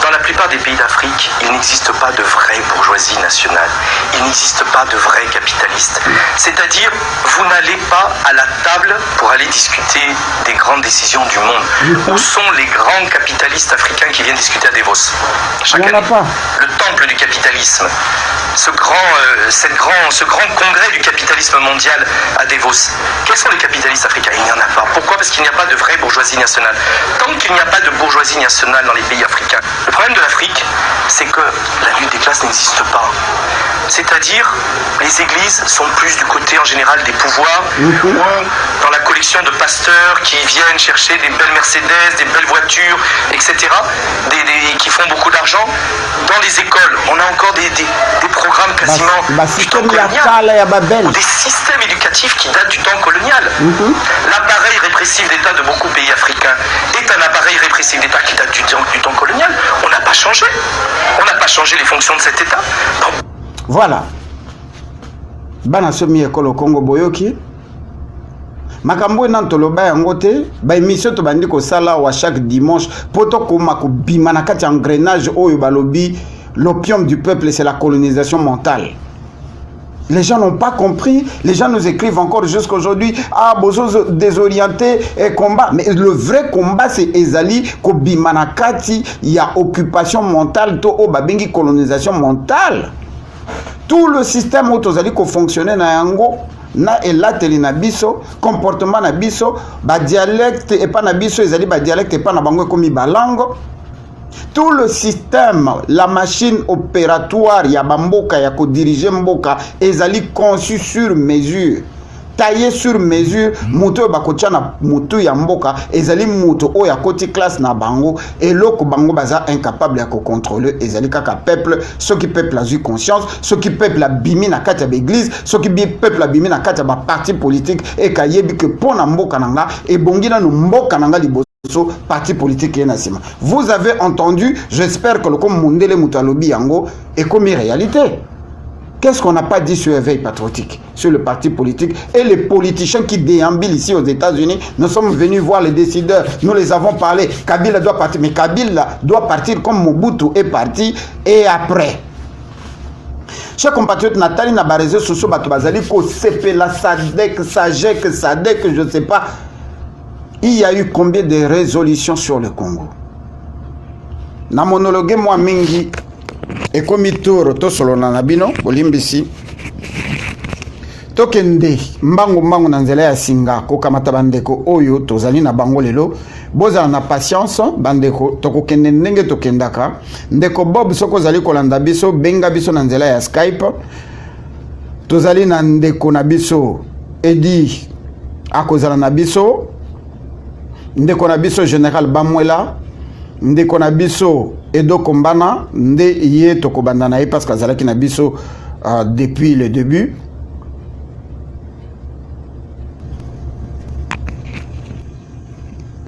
dans la plupart des pays d'Afrique, il n'existe pas de vraie bourgeoisie nationale. Il n'existe pas de vrais capitalistes. C'est-à-dire, vous n'allez pas à la table pour aller discuter des grandes décisions du monde. Où sont les grands capitalistes africains qui viennent discuter à Davos chaque année? Le temple du capitalisme. Ce grand congrès du capitalisme mondial à Davos. Quels sont les capitalistes africains? Il n'y en a pas. Pourquoi? Parce qu'il n'y a pas de vraie bourgeoisie nationale. Tant qu'il n'y a pas de bourgeoisie nationale dans les pays africains, le problème de l'Afrique, c'est que la lutte des classes n'existe pas. C'est-à-dire, les églises sont plus du côté en général des pouvoirs, ou dans la collection de pasteurs qui viennent chercher des belles Mercedes, des belles voitures, etc., qui font beaucoup d'argent. Dans les écoles, on a encore des programmes quasiment du temps colonial, ou des systèmes éducatifs qui datent du temps colonial. L'appareil répressif d'État de beaucoup de pays africains est un appareil répressif d'État qui date du temps colonial. On n'a pas changé. On n'a pas changé les fonctions de cet État. Donc... Voilà. Banasomi ekolo Congo boyoki. Makambo nantoloba yango te, ba émission to bandi ko sala wa chaque dimanche poto koma ko bima na kati engrenage oyo balobi l'opium du peuple c'est la colonisation mentale. Les gens n'ont pas compris, les gens nous écrivent encore jusqu'aujourd'hui, ah, bozo désorienté et combat. Mais le vrai combat, c'est Ezali, Kobimanakati, il y a occupation mentale, to o babengi colonisation mentale. Tout le système où tozali ko fonctionner na yango, na elateli na biso, comportement na biso, ba dialecte et pas na biso, ezali ba dialecte et pas na bango komi balango. Tout le système, la machine opératoire, ya bamboka, ya ko diriger mboka, ezali conçu sur mesure. Taillé sur mesure, moto bakotia na moto ya mboka, ezali moto o ya koti classe na bango, et loko bango baza incapable ya ko contrôler, ezali kaka peuple, ceux qui peuple a eu conscience, ceux qui peuple a bimi na kati ya l'église, ceux qui peuple a bimi na kati ya ba parti politique, et kayebi que pona mboka nanga, et bongina no mboka nanga liboso. Parti politique et nassima. Vous avez entendu, j'espère que le comme Mundele Moutalobi Yango est comme une réalité. Qu'est-ce qu'on n'a pas dit sur l'éveil patriotique, sur le parti politique et les politiciens qui déambulent ici aux États-Unis? Nous sommes venus voir les décideurs, nous les avons parlé. Kabila doit partir, mais Kabila doit partir comme Mobutu est parti et après. Chers compatriotes, Nathalie n'a pas réseau sur ce bateau bazali ko sepela Sadek, Sajek, Sadek, je ne sais pas. Il y a eu combien de résolutions sur le Congo? Na monologue moi mingi et comme tour to solo na nabino bolimbisi tokende mbango na nzela ya singa ko kamata bandeko oyo tozali na bango lelo boza na patience bandeko tokokende ndenge tokendaka ndeko Bob soko zali kolanda biso benga biso na nzela ya Skype tozali na ndeko na biso Edi akozala na biso ndeko na biso général Bamwela ndeko na biso Edo Kombana nde ye tokobanda na ye parce que azalaki na biso depuis le début.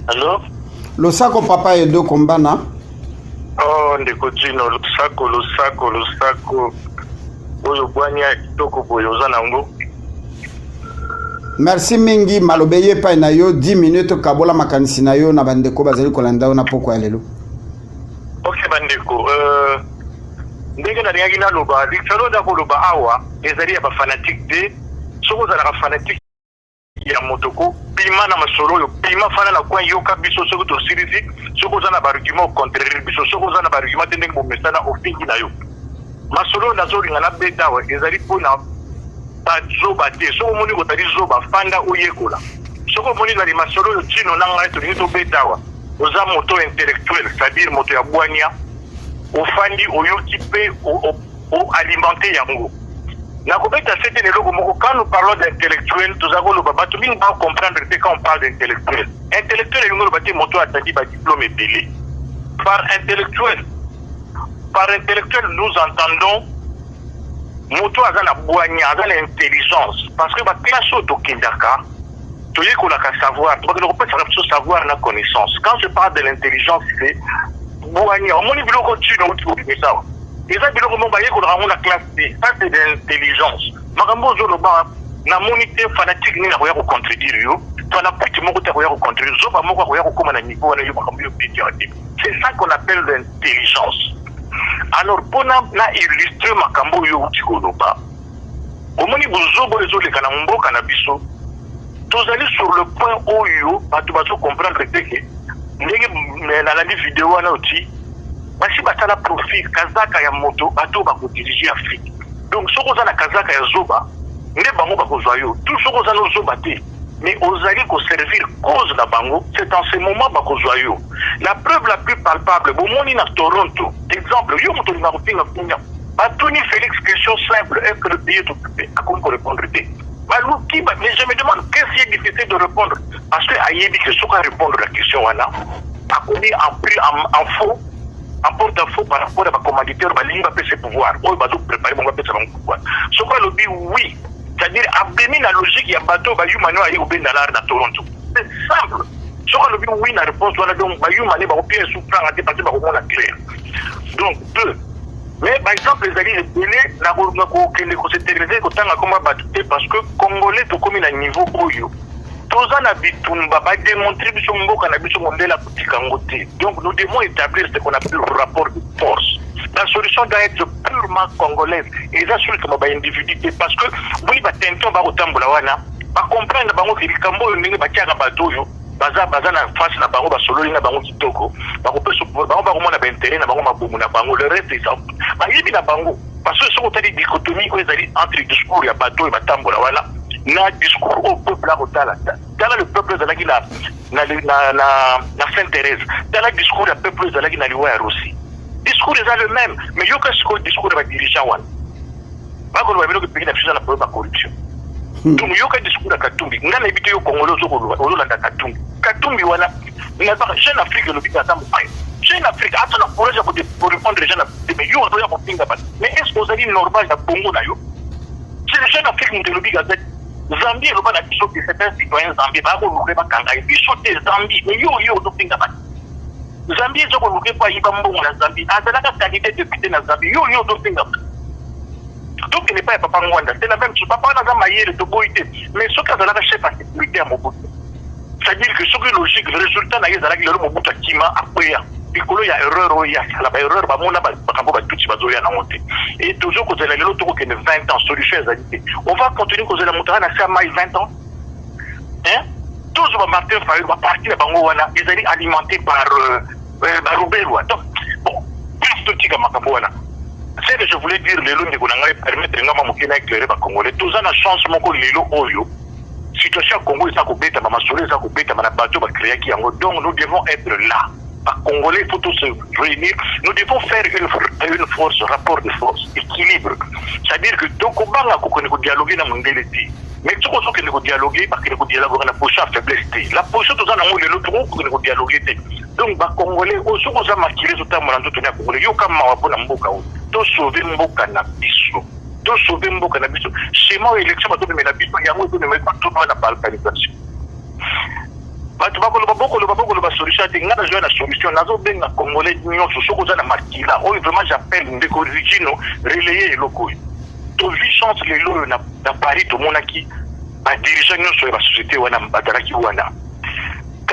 Allô? Losako papa Edo Kombana. Oh ndeko Jino Losako oyo bwanya kitoko boyo za nango. Merci mingi malobeye pa na yo 10 minutes kabola makanisi na yo na bandeko bazali kolanda na poko ya lelo. Ok bandeko ndenge na lingi na loba dikalo da koloba awa ezali ya ba fanatique de soko za la fanatique ya motoko pima na masolo yo pima fana na kwa yo kabiso soko to sirizi soko za na argument contraire biso soko za na argument ndenge mo mesana ofingi na yo masolo na zo linga na bedawa ezali pona zoba te soko moni ko tali zoba fanda oyekola soko moni na masolo yo tino na ngai to ni to bedawa oza moto intellectuel c'est-à-dire moto ya bwanya ofandi oyoki pe o alimenter yango na kobeta c'était le logo moko quand nous parlons d'intellectuel tous avons le baba tout mingi va comprendre que quand on parle d'intellectuel intellectuel le bati moto atandi ba diplôme belé par intellectuel nous entendons moto azana bwanya azana intelligence parce que ba classe auto kindaka to yeko la savoir donc on peut savoir la connaissance quand je parle de l'intelligence c'est bwanya on moni biloko tino uti ça et ça biloko mo ba yeko la classe B ça c'est de l'intelligence makambo zo lo ba na monité fanatique ni na ko ya ko contredire yo to na petit moko te ko ya ko contredire zo ba moko ko ya ko koma na niveau na yo makambo yo petit c'est ça qu'on appelle l'intelligence. Alors pour na illustrer makambo yo uti ko lo ba omoni buzobo ezo le kana mboka na biso tozali sur le point oyo batu bazo comprendre que ndenge na la vidéo wana oti basi batala profil kazaka ya moto bato bako diriger Afrique donc soko za na kazaka ya zoba nde bango bako zoyo tout soko za no zoba te mais ozali ko servir cause na bango c'est en ce moment bako zoyo la preuve la plus palpable bomoni na Toronto exemple yo moto na kotinga kunya batuni Félix question simple est-ce que le pays est occupé à quoi répondre te mais je me demande qu'est-ce qui est difficile de répondre parce que ayebi que soka répondre la question wana a commis en faux en porte-à-faux par rapport à ma commanditaire balingi ba pese pouvoir oyo bazo préparer mon pese bango pouvoir soka lobi oui c'est-à-dire abemi na logique ya bateau ba humano ayi obenda na Toronto c'est simple soki alobi oui na réponse wana donc bayumane bakopia souffrant ate parce bakomona clair. Donc deux, mais par exemple ezali ebele na kokende koseterilize kotanga koma bato te parce que congolais tokomi na niveau oyo toza na bitumba badémontrer biso mboka na biso mondela kotika yango te. Donc nous devons établir ce qu'on appelle le rapport de force. La solution doit être purement congolaise et ça sur comme individu parce que boni batention bakotambola wana bakomprendre bango ke likambo oyo ndenge batiaka bato oyo baza na face na bango basololi na bango kitoko bakopeso bango bakomona baintérêt na bango mabumu na bango le reste ça bayebi na bango parce que soki otali dichotomie oyo ezali entre discours ya bato oyo batambola wana na discours au peuple akotala tala le peuple ezalaki na Sainte-Thérèse tala discours ya peuple ezalaki na liwa ya Russie discours eza le même mais yoka sikoyo discours ya badirigeant wana bakoloba biloko epeki na biso na problème ya corruption. Donc yoka discours ya Katumbi nga nayebi te yo congolais ozolanda Katumbi wana jeune Afrique elobi ata mopaya jeune Afrique ata na courage ya korépondre jeune Afrique mais yo ozoya kopinga bato mais est ce que ozali normal na bongo na yo c'est jeune Afrique moto elobi gaza Zambie eloba na biso ke c'est un citoyen Zambie bakoluke bakanga ye biso te Zambie mais yo ozopinga bato Zambie ezokoluke po ayiba mbongo na Zambie azalaka qualité député na Zambie yo ozopinga bato. Donc il n'est pas Papa Mwanda, c'est la même chose. Papa Mwanda a maillé le Togoïté, mais ce qu'il a la chef à sécurité à Mobutu. C'est-à-dire que ce qui est logique, le résultat n'a pas été le Mobutu qui m'a appuyé. Piccolo, il y a erreur, il y a la erreur, et toujours que vous avez l'autre qui est 20 ans, solution est. On va continuer que vous avez la montagne à 20 ans. Hein? Toujours Martin Fayou va partir de Bangowana, ils allaient alimentés par Roubeloua. Donc, bon, plus de tigres à Makabouana. C'est que je voulais dire, les lois ne permettre de éclairer les Congolais. Tous en a chance, mon collègue, Oyo. Situation Congo, ça coupe, ma massolé, ça coupe, ma bateau, ma créer qui en donc nous devons être là. Par Congolais, il faut tous se réunir. Nous devons faire une force, rapport de force, équilibre. C'est-à-dire que donc, on va dialoguer dans mon délai. Mais tout ce que nous dialoguer, parce que nous dialoguons dans la position à faiblesse. La position de l'autre groupe, nous dialoguer. Donc, les Congolais, aussi, nous avons marqué les autres moments de Congolais. Yo comme Mawabona Mboka, to sauver Mboka na biso. To sauver Mboka na biso. Chez moi, l'élection va tomber na biso. Il y a un peu de mettre tout dans la balkanisation. Bato bakolo ba solution te ngana joie na solution nazo benga Congolais nyonso soko za na makila oyo vraiment j'appelle ndeko Rigino relayer eloko to vi chance les lots na Paris to monaki ba dirigeant nyonso ya société wana badalaki wana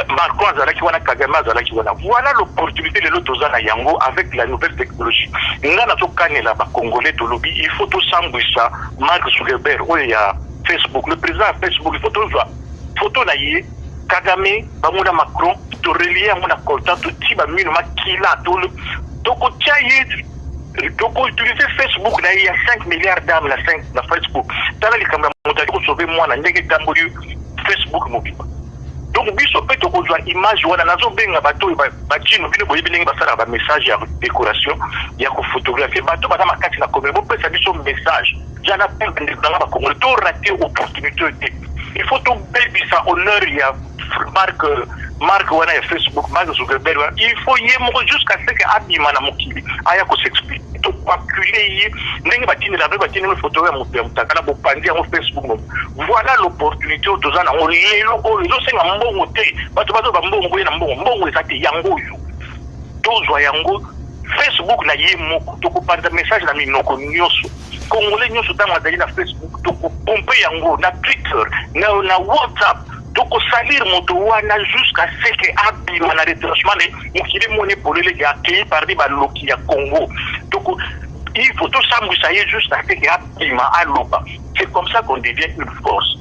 Macron azalaki wana Kagame azalaki wana voilà l'opportunité les lots tozana yango avec la nouvelle technologie ngana to kanela ba Congolais to lobby il faut to sambwisa Mark Zuckerberg oyo ya Facebook le président de Facebook il faut to joa photo na yé Kagame, Bamouna Macron, to relier à mon accordat, to tiba mino makila, to utiliser Facebook, là, il y a 5 milliards d'âmes, la Facebook. T'as là, les caméras montages, pour sauver moi, la nègre d'ambolu, Facebook, mobile. Donc, biso, peut-être qu'on voit image, ou à la zone, ben, bateau, bâtiment, bien, vous voyez, un message, il y a décoration, il y a une photographie, bateau, madame, à quatre, la commune, vous pouvez savoir son message. J'en appelle, dans la commune, to rater opportunité. Il faut tout baby ça honneur, il y a Mark wana ya Facebook, Mark Zuckerberg, il faut y aller jusqu'à ce que Abima na mokili aya ko s'explique to calculer yi ndenge batini la batini une photo ya mutaka na bopandi ya Facebook. Voilà l'opportunité aux deux ans on lelo ko zo senga mbongo te bato bazo ba mbongo na mbongo ezati yango yo tozo yango Facebook na ye moko to ko panda message na minoko nyoso Congolais nyoso tanga dali na Facebook to ko pomper yango na Twitter na WhatsApp donc salir moto wana jusqu'à ce que abima na retranchement mokili moni polele ya accueilli par des baloki ya Congo. Donc il faut tout ça moussailler jusqu'à ce que abima aloba. C'est comme ça qu'on devient une force.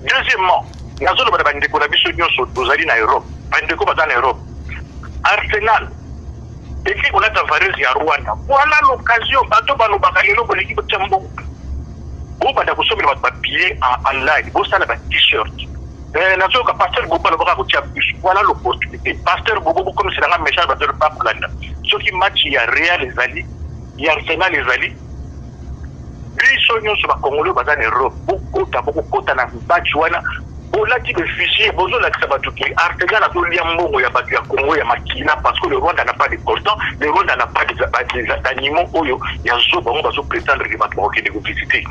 Deuxièmement, nazo ba bande ko na biso nyonso tozali na Europe. Bande ko ba na Europe. Arsenal équipe on a Tavares ya Rwanda. Voilà l'occasion bato ba lobaka lelo ko l'équipe tsambo. Bo ba da ko somela ba papier en live, bo sala ba t-shirt. Nazo ka pasteur Bobo le bras côté voilà l'opportunité pasteur Bobo comme c'est dans un message de le pape là ce qui match il y a Real les Ali il y a Arsenal les Ali biso nyonso ba Congolais ba dans Europe beaucoup kota na match wana bola qui le fichier bozo la sabatuki Arsenal a tout liambongo ya batu ya Congo ya makina parce que le Rwanda n'a pas de cordon le Rwanda n'a pas des animaux oyo ya zo ba on va se prétendre que ba ko visiter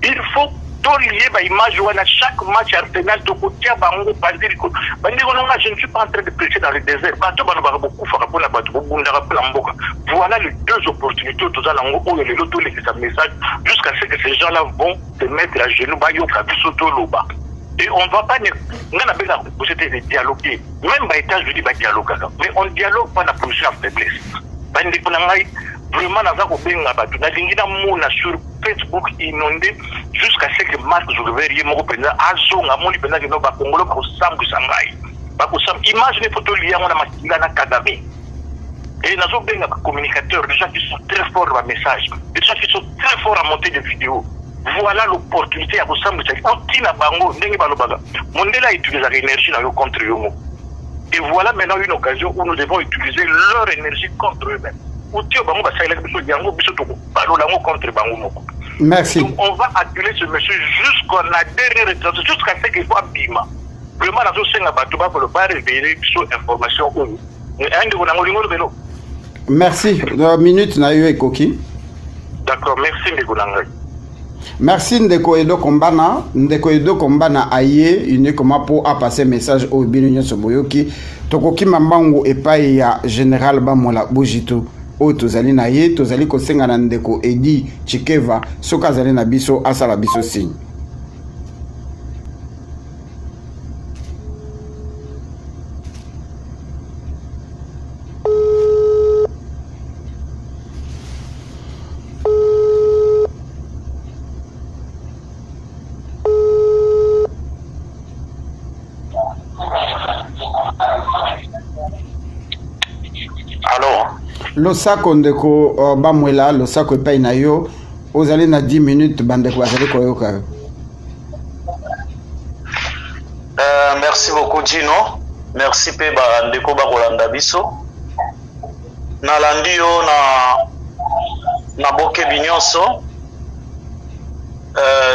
il faut lié ba image wana chaque match Arsenal to kotia bango bandiri ko bandiko nanga je ne suis pas en train de prêcher dans le désert bato bano ba beaucoup fera pour la bato bunda rappela mboka voilà les deux opportunités to za lango o le loto les sa message jusqu'à ce que ces gens-là vont se mettre à genoux ba yo ka biso to loba et on va pas ngana bela ko c'était de dialoguer même ba États-Unis ba dialogue mais on dialogue pas na position de faiblesse bandiko nanga vraiment naza ko benga bato na lingina mona sur Facebook inondé jusqu'à ce que Marc Zuckerberg moko penza azonga moni penza que no ba Congolo ba kosambu sangai ba kosam image les photos liées na makila na Kagame et nazo benga ba communicateurs des gens qui sont très forts dans le message des gens qui sont très forts à monter des vidéos voilà l'opportunité à kosambu ça otina bango ndenge balobaga mondela utiliser l'énergie na yo contre yo et voilà maintenant une occasion où nous devons utiliser leur énergie contre eux-mêmes. Merci. Donc on va acculer ce monsieur jusqu'à la dernière étape, jusqu'à ce qu'il soit bima. Vraiment, dans ce sens, on va révéler sur information. Merci. Minute na yo ekoki. D'accord, merci Ndegonangai. Merci Ndeko Edo Kombana. Ndeko Edo Kombana aye uniquement pour passer message au Binunyo Soboyoki. Tokoki mambango epai ya Général Bamola Bojito. O tozali na ye tozali kosenga na Ndeko Edi Chikeva soka zali na biso asala biso signe. Losako Ndeko Bamwela, Losako epai na yo, ozali na 10 minutes bandeko bazali koyoka. Merci beaucoup Gino. Merci pe ba Ndeko Bakolanda biso. Nalandi yo na boke binyonso.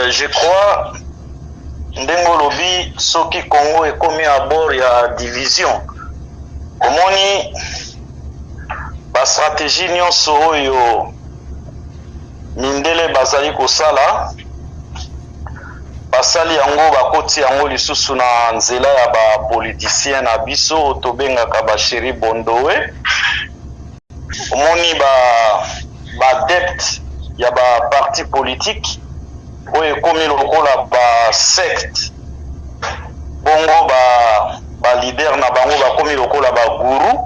Je crois ndengo lobi soki Congo ekomi à bord ya division. Omoni ba stratégie nyonso oyo mindele bazali kosala basali yango bakoti yango lisusu na nzela ya ba politicien na biso tobengaka ba Chéri Bondowe omoni ba depte ya ba parti politique oyo ekomi lokola ba secte bongo ba leader na bango bakomi lokola ba guru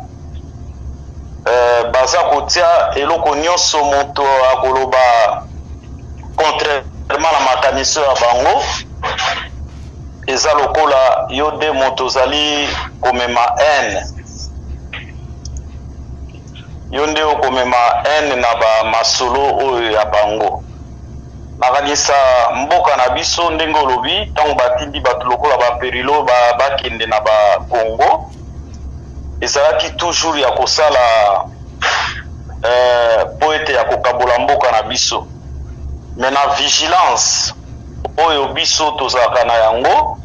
baza kotia eloko nyonso moto akoloba contrairement na makaniso ya bango eza lokola yo de moto zali komema haine yo nde okomema haine na ba masolo oyo ya bango nakanisa mboka na biso ndenge olobi ntango batindi bato lokola baperilo bakende na ba Congo ezalaki toujours ya kosala po ete ya kokabola mboka na biso mais na vigilance oyo biso tozalaka na yango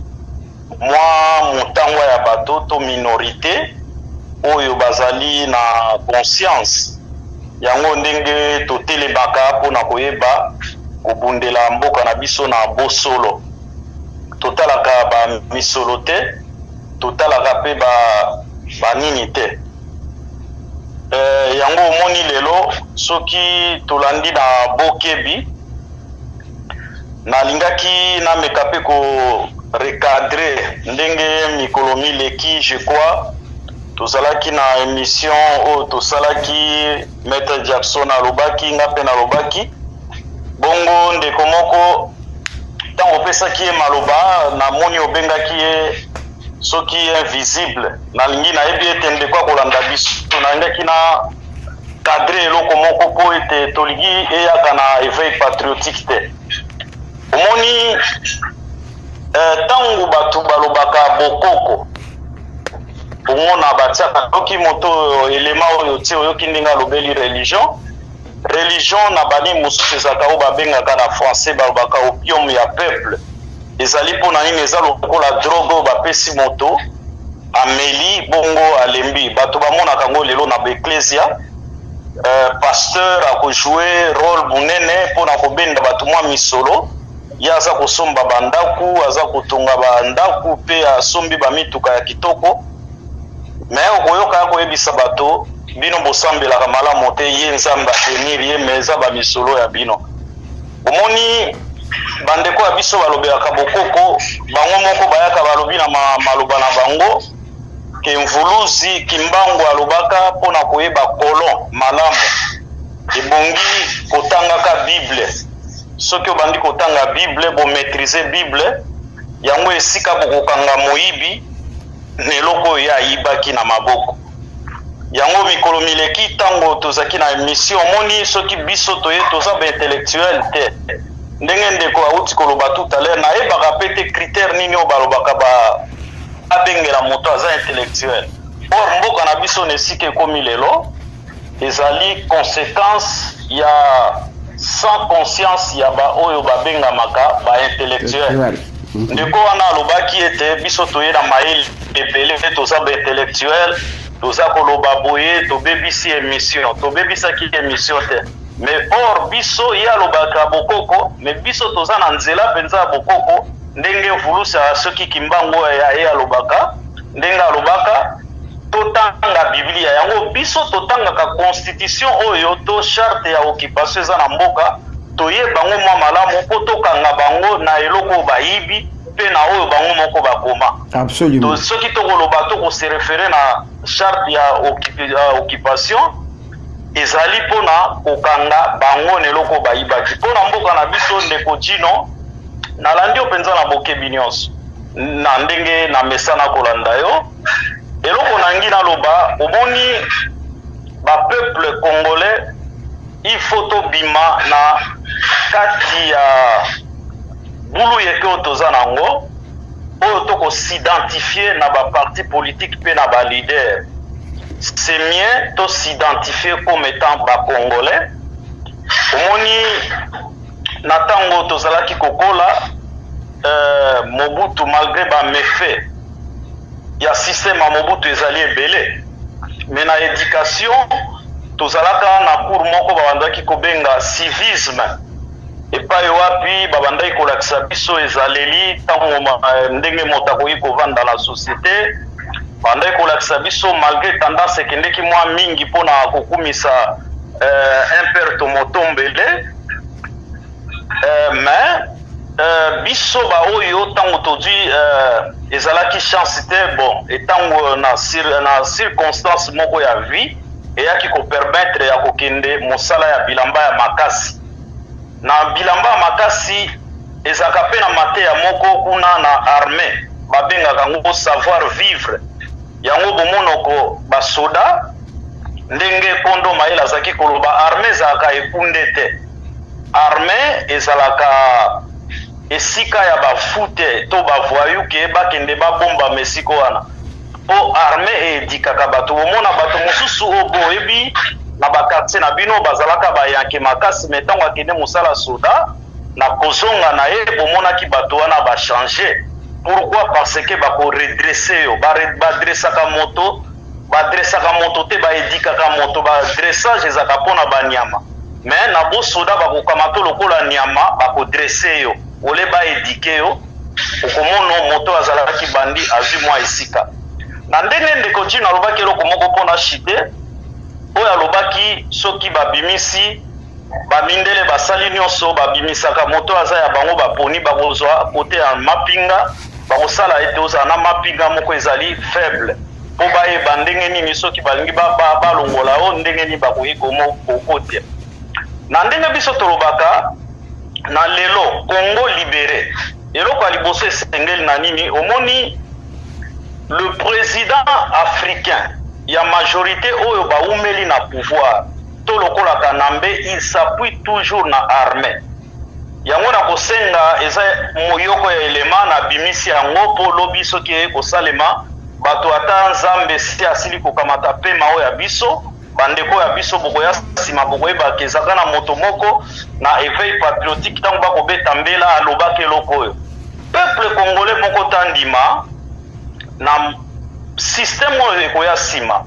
mwa motangwa ya bato to minorité oyo bazali na conscience yango ndenge totelemaka mpona koyeba kobundela mboka na biso na bosolo totalaka bamisolo te totalaka mpe banini te yango omoni lelo soki tolandi na bokebi nalingaki nameka mpe korecadre ndenge mikolo mileki je crois tozalaki na émission oyo tosalaki Maître Jackson alobaki nga mpe nalobaki bongo ndeko moko ntango opesaki ye maloba namoni obengaki ye soki invisible nalingi nayebi ete ndeko akolanda biso nalingaki na cadre eloko moko po ete tolingi eyaka na éveil patriotique te omoni ntango bato balobaka bokoko omona batiaka yoki moto elema oyo tie oyoki ndenge alobeli religion na bani mosusu ezalaka oyo babengaka na français balobaka opium ya peuple ezali mpona nini eza lokola drogue oyo bapesi moto ameli bongo alembi bato bamonaka yango lelo na baeklesia pasteur akojoue rôle monene mpona kobenda bato mwa misolo ye aza kosomba bandaku aza kotonga bandaku pe asombi bamituka ya kitoko me okoyoka ya koyebisa bato bino bosambelaka malamu te ye nzambe atenir ye me eza bamisolo ya bino omoni bandeko ya biso balobelaka bokoko bango moko bayaka balobi na maloba na bango ke mvuluzi kimbangu alobaka mpona koyeba kolon malamu ebongi kotangaka bible soki obandi kotanga bible bomaîtrize bible yango esika bokokanga moyibi neloko oyo ayibaki na maboko yango mikolo mileki ntango tozaki na émission omoni soki biso toye toza baintellectuel te ndenge ndeko auti koloba tout à l'heure nayebaka pe te critère nini oyo balobaka abengela moto aza intellectuel or mboka na biso na esika ekomi lelo ezali conséquence ya sans conscience ya baoyo babengamaka baintellectuel ndeko wana alobaki ete biso toye na mayele ebele toza baintellectuel toza koloba boye tobebisi émission tobebisaki émission te mais or biso ye alobaka bokoko mais biso toza na nzela mpenza ya bokoko ndenge mvulusa soki kimbango ya ye alobaka ndenge alobaka totanga biblia yango biso totangaka constitution oyo to charte ya occupation eza na mboka toye bango mwa malamu mpo tokanga bango na eloko bayibi mpe na oyo bango moko bakoma absolument soki tokoloba tokose refere na charte ya occupation ezali mpona kokanga bango na eloko bayibaki mpona mboka na biso ndeko jino nalandi yo mpenza na bokebi nyonso na ndenge na mesana kolanda yo eloko na ngi naloba omoni bapeuple congolais il faut tobima na kati ya bulu yeke oyo toza nango oyo tokosidentifie na baparti politique mpe na balider c'est mieux tosidentifie comme étant bacongolais omoni na ntango tozalaki kokola Mobutu malgré bamefe ya système ya Mobutu ezali ebele mais na éducation tozalaka na cours moko babandaki kobenga civisme epai wapi babandaki kolakisa biso ezaleli ntango ndenge moto akoki kovanda na société babandaki kolakisa biso malgré tendance ekendeki mwa mingi mpona kokumisa impere tomotombele mais biso baoyo ntango tozwi ezalaki chance te bon etango na circonstance moko ya vie eyaki kopermettre ya kokende mosala ya bilamba ya makasi na bilamba ya makasi ezalaka mpe na mateya moko kuna na armée babengaka yango savoir vivre yango bomonoko basoda ndenge kondo mayele azalaki koloba armée ezalaka ekunde te armée ezalaka esika ya bafute to bavoyu ke bakende babomba esika wana po armée edikaka bato bomona bato mosusu oyo boyebi na bakartier na bino bazalaka bayanke makasi me ntango akende mosala soda na kozonga na ye bomonaki bato wana bachange pourquoi parce que bakoredresse yo badresaka moto te baedikaka moto badressage ezalaka mpona banyama me na bosoda bakokamata lokola nyama bakodresse yo ole baedike yo okomona moto azalaki bandi azwi mwa esika na ndenge ndeko jino alobaki eloko moko mpona chite oyo alobaki soki babimisi bamindele basali nyonso babimisaka moto aza ya bango baponi bakozwa kote ya mapinga bakosala ete ozala na mapinga moko ezali faible mpo bayeba ndenge nini soki balingi balongola o ndenge nini bakoki kokotia na ndenge biso tolobaka na lelo Congo libéré eloko ya liboso esengeli na nini omoni le président africain ya majorité oyo baumeli na pouvoir to lokola Kanambe il s'appuie toujours na armée yango na kosenga eza moyoko ya elema na bimisi yango po lobi soki kosalema bato ata nzambe si asili kokamata pema oyo ya biso bandeko ya biso bokoya sima bokoyeba kezaka na moto moko na éveil patriotique ntango bakobeta mbela alobaki eloko oyo peuple congolais moko tandima na système oyo ekoya sima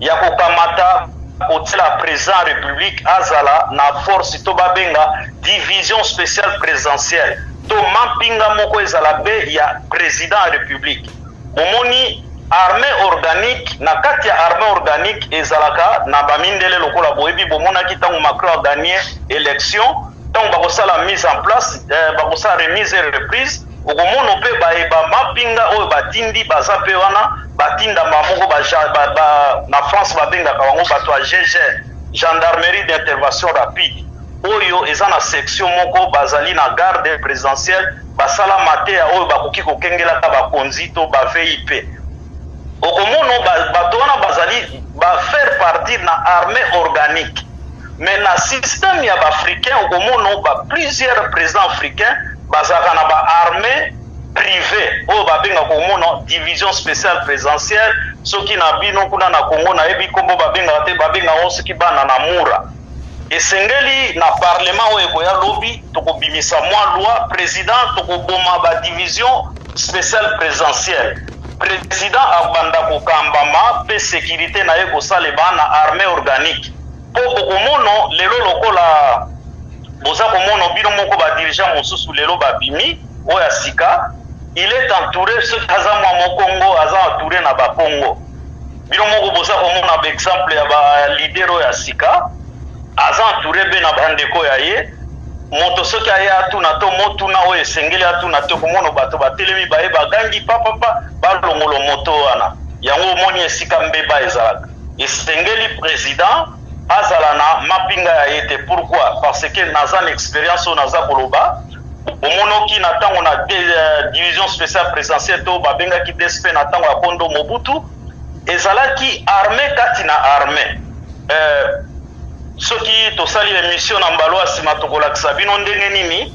ya kokamata kotiela président république azala na force to babenga division spéciale présidentielle to mampinga moko ezala be ya président ya république momoni armée organique na kati ya armée organique ezalaka na bamindele lokola boyebi bomonaki ntango Macron a gagné élection ntango bakosala mise en place bakosala remise et reprise okomona mpe bayeba mapinga oyo batindi baza mpe wana batindama moko na France babengaka bango bato ya GG gendarmerie d'intervention rapide oyo eza na section moko bazali na garde présidentielle basala mateya oyo bakoki kokengelaka bakonzi to ba VIP okomona bato wana bazali bafaire partir na armée organique mais na système ya baafricain okomona plusieurs présidents africains bazalaka na baarmée privée oyo babengaka komona division spéciale présidentielle soki na bino kuna na Congo nayebi kombo babengaka te babengaka soki bana na mura esengeli na parlement oyo ekoya lobi tokobimisa mwa loi président tokoboma badivision spéciale présidentielle président abanda kokambama mpe sécurité na ye kosaleba na armée organique mpo bokomona lelo lokola boza komona bino moko badirigant mosusu lelo babimi oyo ya sika il est entouré soki aza mwa mokongo aza entouré na bakongo bino moko boza komona baexemple ya balider oyo ya sika aza entouré be na bandeko ya ye moto soki aye atuna to motuna oyo esengeli atuna te komona bato batelemi baye bagangi papapa balongolo moto wana yango omoni esika mbeba ezalaka esengeli président azala na mapinga ya ye te pourquoi parce que naza na expérience oyo naza koloba omonoki na ntango na division spéciale présidentielle to babengaki DSP na ntango ya kondo Mobutu ezalaki armée kati na armée soki tosali émission na mbalo ya nsima tokolakisa bino ndenge nini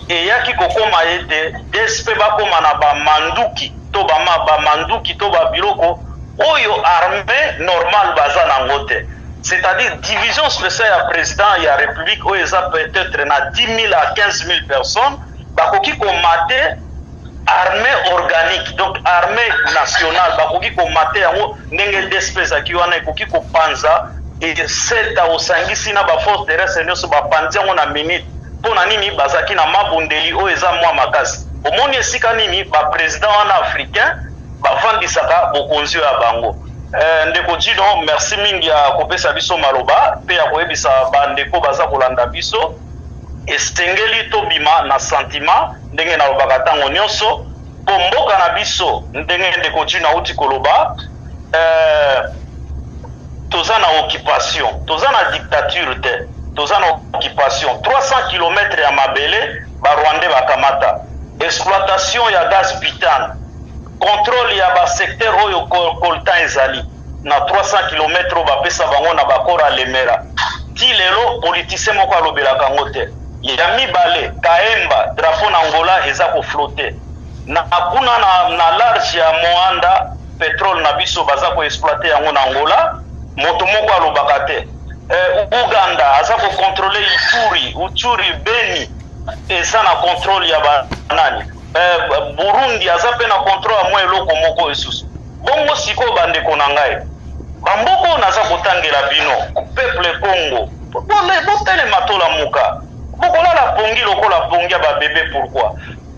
eyaki kokoma ete DSP bakoma na bamanduki to bamanduki to babiloko oyo armée normale baza nango te c'est-à-dire division spéciale ya président ya république oyo eza peut-être na 10 000 à 15 000 personnes bakoki komate armée organique donc armée nationale bakoki komate yango ndenge DSP ezalaki wana ekoki kopanza eseta osangisi na baforce terrestre nyonso bapanzi yango na minute mpo na nini bazalaki na mabundeli oyo eza mwa makasi omoni esika nini baprésident wana africain bavandisaka bokonzi oyo ya bango ndeko Dino merci mingi ya kopesa biso maloba mpe ya koyebisa bandeko baza kolanda biso esengeli tobima na sentiment ndenge nalobaka ntango nyonso mpo mboka na biso ndenge ndeko Dino auti koloba toza na occupation toza na dictature te toza na occupation 300 km ya mabele barwandais bakamata exploitation ya gaz butane contrôle ya basecteur oyo coltan ezali na 300 km oyo bapesa bango na bakora lemera ti lelo politicien moko alobelaka yango te ya mibale Kaemba drapeau na Angola eza koflote na kuna na large ya Moanda pétrole na biso baza koexploite yango na Angola moto moko alobaka te Uganda aza kokontrole Ituri Beni eza na contrôle ya banani Burundi aza pe na contrôle ya mwa eloko moko esusu bongo siko bandeko na ngai bamboko naza kotangela bino peuple Congo botelema tola muka bokolala pongi lokola pongi ya babebe pourquoi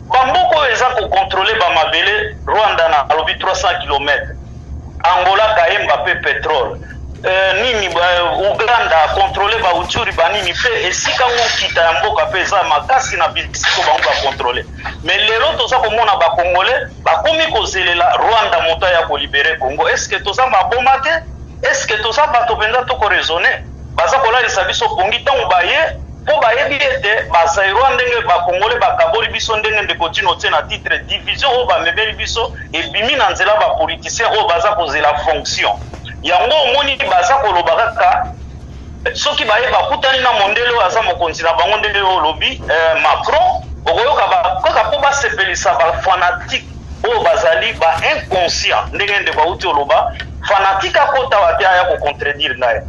bamboko eza kokontrole bamabele Rwanda na alobi 300 km Angola Kaemba pe pétrole nini Uganda contrôler ba Uturi banini pe esika ngokita ya mboka pe za makasi na bisiko bango ba contrôler mais lelo toza komona ba congolais bakomi kozelela Rwanda moto ya ko libérer Congo est-ce que toza maboma te est-ce que toza bato penza to ko raisonner baza kolalisa biso pongi tango baye po bayebi ete bazairwa ndenge ba congolais bakaboli biso ndenge ndeko Dino tie na titre division o bamebeli biso ebimi na nzela ba politicien o baza kozela fonction yango omoni baza koloba kaka soki baye bakutani na mondele oyo aza mokonzi na bango ndenge oyo olobi Macron okoyoka kaka mpo basepelisa bafanatique oyo bazali inconscient ndenge nde bauti oloba fanatique akota wate aya kocontredire ngai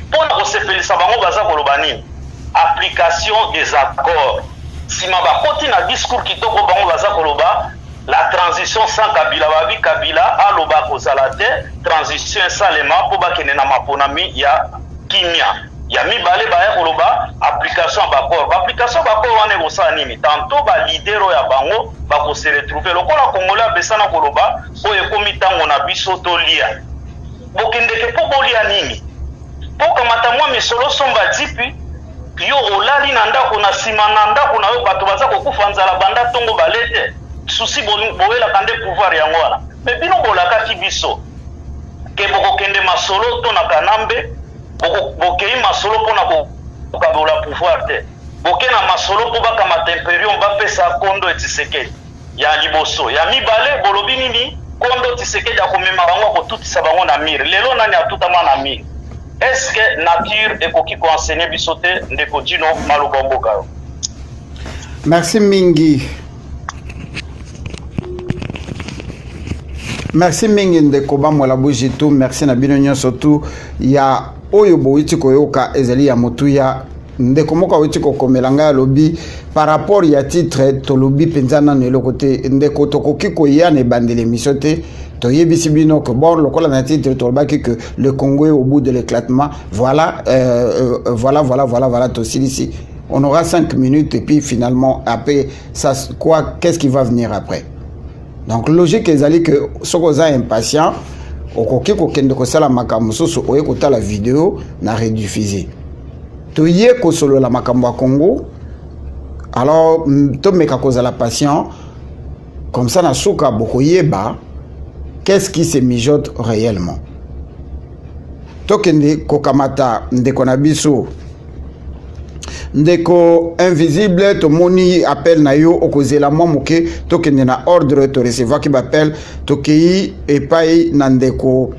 mpona kosepelisa bango baza koloba nini application des accords nsima bakoti na discours kitoko bango baza koloba la transition sans Kabila babi Kabila aloba kozala te transition esalema po bakende na maponami ya kimia ya mibale baya koloba application bakor application bakor wana ekosala nini tanto balidero ya bango bakose retrouve lokola kongole apesana koloba oyo ekomi ntango na biso tolia bokendeke mpo bolia nini mpo kamata mwa misolo somba dipi yo olali na ndako na nsima na ndako na yo bato baza kokufa nzala banda ntongo balete susi boyelaka nde pouvoir yango wana me bino bolakaki biso ke bokokende masolo to na kanambe bokei masolo mpona kokabola pouvoir te boke na masolo mpo bakamata imperium bapesa kondo etisekedi ya liboso ya mibale bolobi nini kondo tisekedi akomema bango akotutisa bango na mire lelo nani atutama na mire eske nature ekoki koenseigner biso te ndeko Dino maloba mboka yo. Merci mingi. Merci mingi ndeko bamwela bujitu, merci na bino nyonso tu ya oyo boiti koyoka ezali ya motuya ndeko moko awiti kokomela ngai alobi par rapport ya titre tolobi penza nano eloko te ndeko tokoki koya na ebandeli émission te toyebisi bino que bon lokola na titre tolobaki que le Congo est au bout de l'éclatement voilà tosilisi on aura 5 minutes et puis finalement après ça quoi qu'est-ce qui va venir après. Donc logique ezali que sokoza impatient okoki kokende kosala makambo soso oye kotala vidéo na rediffuser toye kosolo la makambo ya Congo alors to meka kozala patient comme ça na suka bokoyeba qu'est-ce qui se mijote réellement tokende kokamata ndeko na biso ndeko invisible tomoni appel na yo okozela mwa moke tokende na ordre to recevoir ki bappel tokei epai na ndeko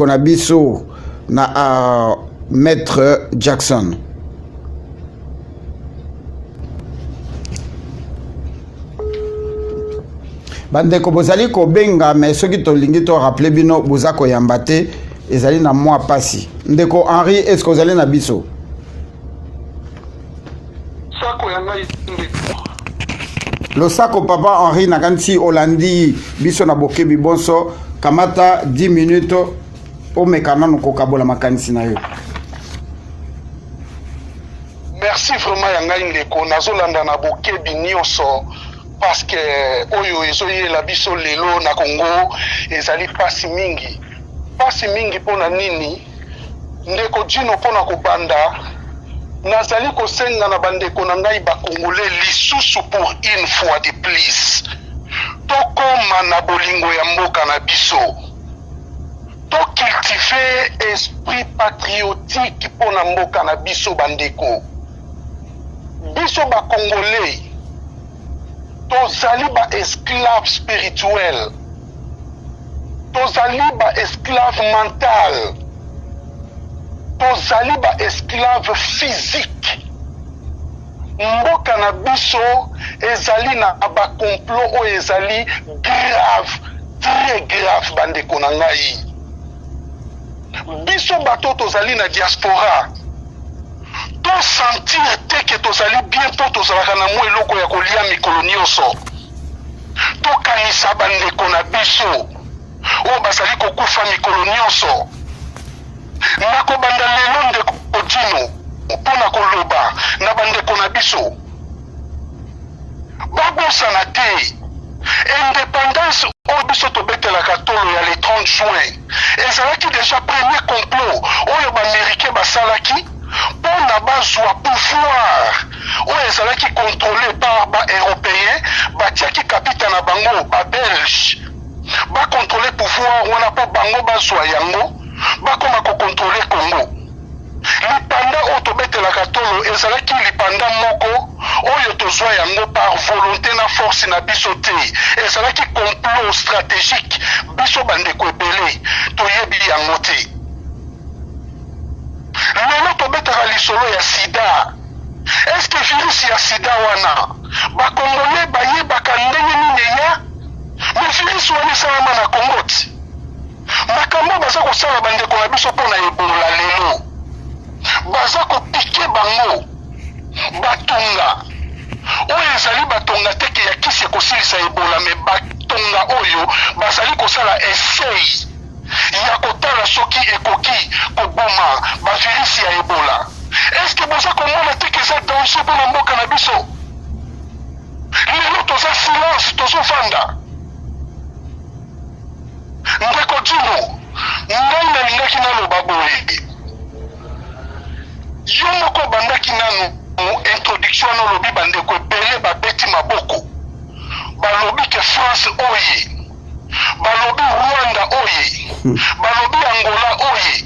na biso na maître Jackson. Bandeko bozali ko benga mais soki tolingi to rappeler bino bozako yambate ezali na moi pasi ndeko Henri est-ce que vous allez na biso sako yanga lo sako papa Henri nakanti Olandi biso na bokebi bonso kamata 10 minutes o mekana noko kabola makanisi na yo. merci vraiment yanga ndeko nazolanda na bokebi nyonso parce que oyo ezoyela biso lelo na Congo ezali pasi mingi pona nini ndeko Dino pona kobanda nazali kosenga na bandeko na ngai bakongole lisusu pour une fois de plus tokoma na bolingo ya mboka na biso tocultive esprit patriotique pona mboka na biso bandeko biso bakongole tozali ba esclave spirituel tozali ba esclave mental tozali ba esclave physique mboka na biso ezali na ba complot oyo ezali grave très grave bandeko na ngai biso bato tozali na diaspora to sentir te ke tozali bien po tozalaka na mwa eloko ya kolia mikolo nyonso tokanisa bandeko na biso oyo bazali kokufa mikolo nyonso nakobanda lelo ndeko Dino mpona koloba na bandeko na biso babosana te indépendance oyo biso tobetelaka tolo ya le 30 juin ezalaki déjà premier complot oyo baaméricain basalaki mpona bazwa pouvoir oyo ezalaki contrôlé par baeuropéen batiaki kapita na bango babelge bakontrôle pouvoir wana mpo bango bazwa yango bakoma kokontrôle Congo lipanda oyo tobetelaka tolo ezalaki lipanda moko oyo tozwa yango par volonté na force na biso te ezalaki complot stratégique biso bandeko ebele toyebi yango te lelo tobetaka lisolo ya sida est-ce que virus ya sida wana bakongole bayebaka ndenge nini ya me virus wana esalama na Congo ti makambo baza kosala bandeko na biso mpona ebola lelo baza kopike bango batonga oyo ezali batonga teke ya kisi ekosilisa ebola me batonga oyo bazali kosala essai ya kotala soki ekoki koboma bavirisi ya ebola. Eske boza komona teke eza danger mpona mboka na biso? Lelo toza silence tozofanda. Ndeko Dino, ngai nalingaki naloba boye. Yo moko bandaki nanu introduction nolobi bandeko ebele babeti maboko. Balobi ke France oye. Balobi Rwanda oye. Balobi Angola oye.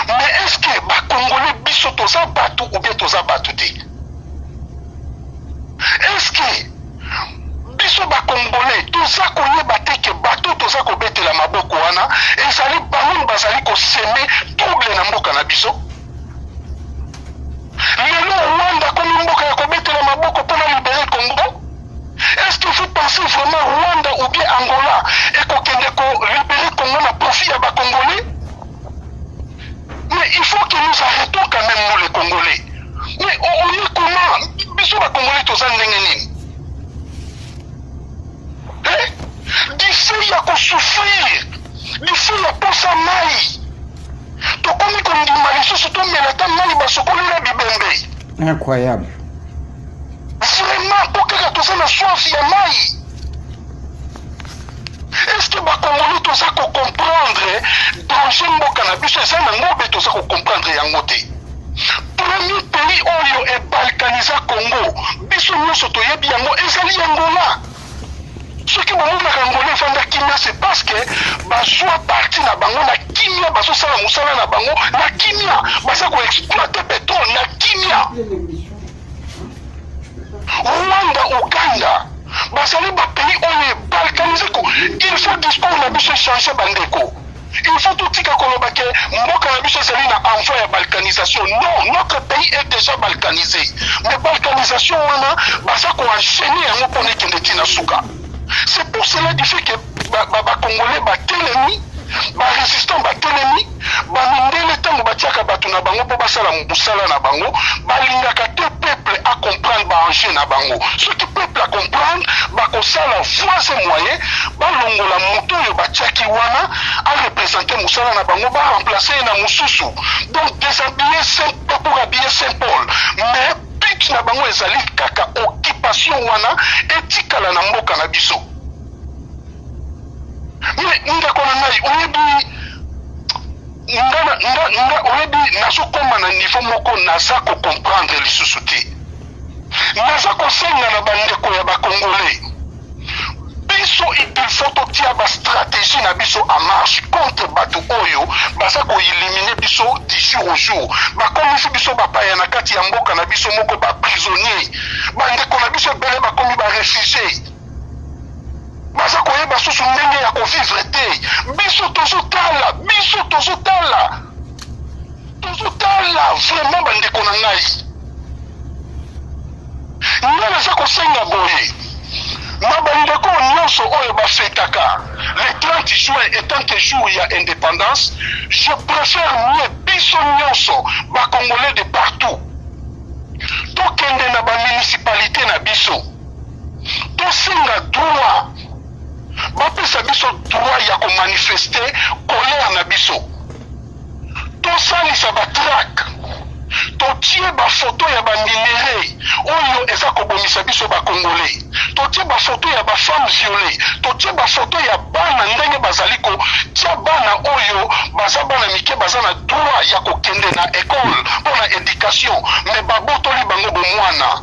Mais est-ce que bakongolais biso toza batu ou bien toza batu te? Est-ce que biso bakongolais toza koyeba te ke bato toza kobetela maboko wana ezali bango bazali koseme trouble na mboka na biso? Lelo Rwanda komi mboka ya kobetela maboko mpona libérer Congo? Est-ce que vous pensez vraiment Rwanda ou bien Angola ekokende ko libérer Congo na profit ya bakongolais? Mais il faut que nous arrêtons quand même nous les Congolais. Mais on est comment? Biso bakongolais toza ndenge nini? D'ici ya kosouffrir, d'ici ya posa mai. Tokomi kondima lisusu tomela ta mai basokoli na bibembe. Incroyable. Vraiment, pourquoi toza na soif ya mai? Est-ce que bakongolais toza ko comprendre danger mboka na biso eza na ngobe toza ko comprendre yango te? Premier pays oyo ebalkaniza Congo, biso nyonso toyebi yango ezali Angola. Ce qui bamonaka Angola efanda kimia c'est parce que bazwa parti na bango na kimia, bazosala mosala na bango na kimia, baza koexploite pétrole na kimia. Rwanda, Uganda bazali bapays oyo ebalkanize ko. Il faut discours na biso changer bandeko. Il faut tout tika koloba ke mboka na biso ezali na envoi ya balkanisation. Non, notre pays est déjà balkanisé. Mais balkanisation wana baza ko enchaîner yango mpona ekende tina suka. C'est pour cela du fait que bakongolais batelemi, barésistant batelemi, bamindele ntango batiaka bato na bango mpo basala mosala na bango, balingaka te peuple à comprendre baenjeu na bango. Soki peuple à comprendre, bakosala voies et moyens, balongola moto oyo batiaki wana a représenter mosala na bango, baremplacer na mosusu. Donc déshabiller Saint-Paul pour habiller Saint-Paul. Mais but na bango ezali kaka occupation wana etikala na mboka na biso. Mais ndako na ngai oyebi oyebi nazokoma na niveau moko naza kocomprendre lisusu te. Naza kosenga na bandeko ya bakongolais. Biso il faut totia bastratégie na biso en marche contre bato oyo baza koelimine biso du jour au jour. Bakomisi biso bapaya na kati ya mboka na biso moko baprisonnier. Bandeko na biso ebele bakomi barefugie. Baza koyeba susu ndenge ya kovivre te. Biso tozotala vraiment bandeko na ngai. Nga naza kosenga boye na bandeko nyonso oyo bafetaka le 30 juin étant que jour ya indépendance, je préfère mieux biso nyonso bakongolais de partout tokende na bamunicipalité na biso tosenga droit bapesa biso droit ya komanifeste colère na biso, tosalisa batraque, totie bafoto ya baminere oyo eza kobomisa biso bakongolais, totie bafoto ya bafemme violée, totie bafoto ya bana ndenge bazali kotia bana oyo baza bana mike baza na droit ya kokende na école mpona éducation, mais babotoli bango bomwana.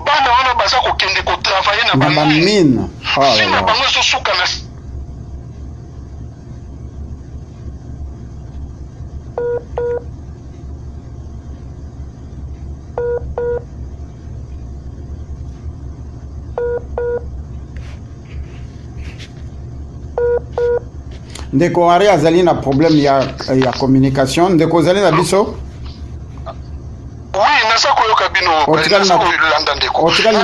Bana wana baza kokende kotravailler na bamine. Fina bango ezosuka na ndeko ari azali na problème ya communication. Ndeko azali na biso? Oui, naza koyoka bino. Otikali na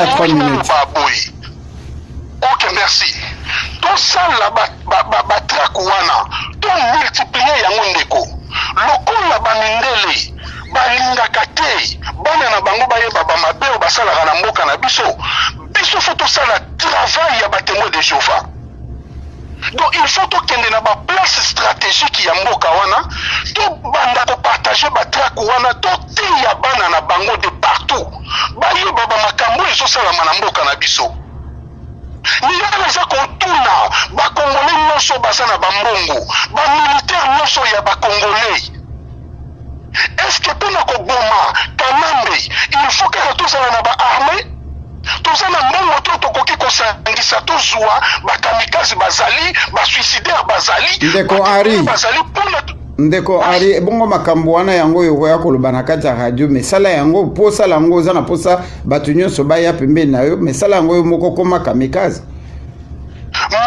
3 minutes. Ok, merci. Tosala batraque wana, tomultiplier yango ndeko. Lokola bamindele balingaka te bana na bango bayeba bamabe oyo basalaka na mboka na biso, biso fo tosala travail ya batémoin de Jéhovah. Donc il faut tokende na ba place stratégique ya mboka wana, to banda ko partager ba track wana, to tia bana na bango de partout. Ba yeba ba makambo ezo sala na mboka na biso. Ni yana za kontuna ba Congolais nyonso baza na bambongo, ba militaire nyonso ya ba Congolais. Est-ce que pona ko boma Kanambe, il faut que tout ça na ba armée? Tout ça na mbongo to tokoki ko sangisa to zwa ba kamikaze bazali, ba suicidaire bazali, Ndeko Ari bazali pona Ndeko Ari bongo makambo wana yango yo ya koloba na kati ya radio, mais sala yango po sala yango za na posa batu nyonso baya pembeni na yo, mais sala yango yo moko koma kamikaze.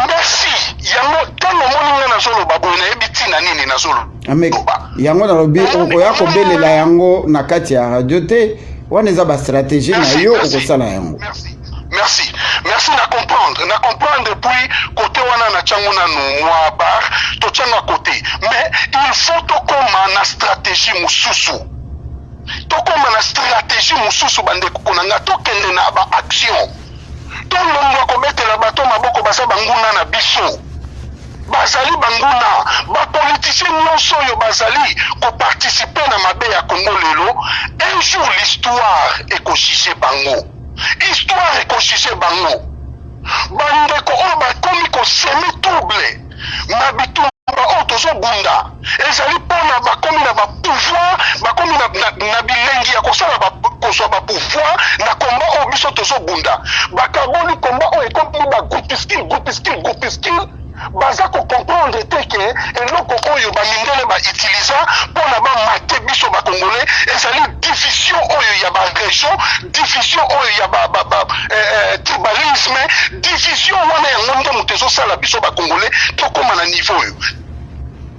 Merci yango tano moni na zolo baboy na ebiti na nini na zolo. Ame yango na lobi oko ya ko belela yango na kati ya radio te, wana eza ba stratégie na yo oko sala yango. Merci na comprendre puis côté wana na chango na no mwa bar to changa côté, mais il faut to koma na stratégie mususu. To koma na stratégie mususu bande konanga to kende na ba action. To longwa ko metela bato maboko basa banguna na biso. Bazali banguna, ba politiciens nyonso yo bazali ko participer na mabe ya Congo lelo, un jour l'histoire écochiché bango. Histoire écochiché bango. Bandeko o ba komi ko semi trouble. Mabitumba o tozo bunda. Ezali pona ba komi na ba pouvoir, ba komi na bilengi ya kosala ba koso ba pouvoir na komba o biso tozo bunda. Ba kaboli komba o ekomi ba groupuscule. Baza ko comprendre te ke eloko oyo ba mindele ba utiliser pona ba mate biso ba Congolais, ezali division oyo ya ba région, division oyo ya ba tribalisme, division wana ya ngonde mutezo sala biso ba Congolais to koma na niveau oyo.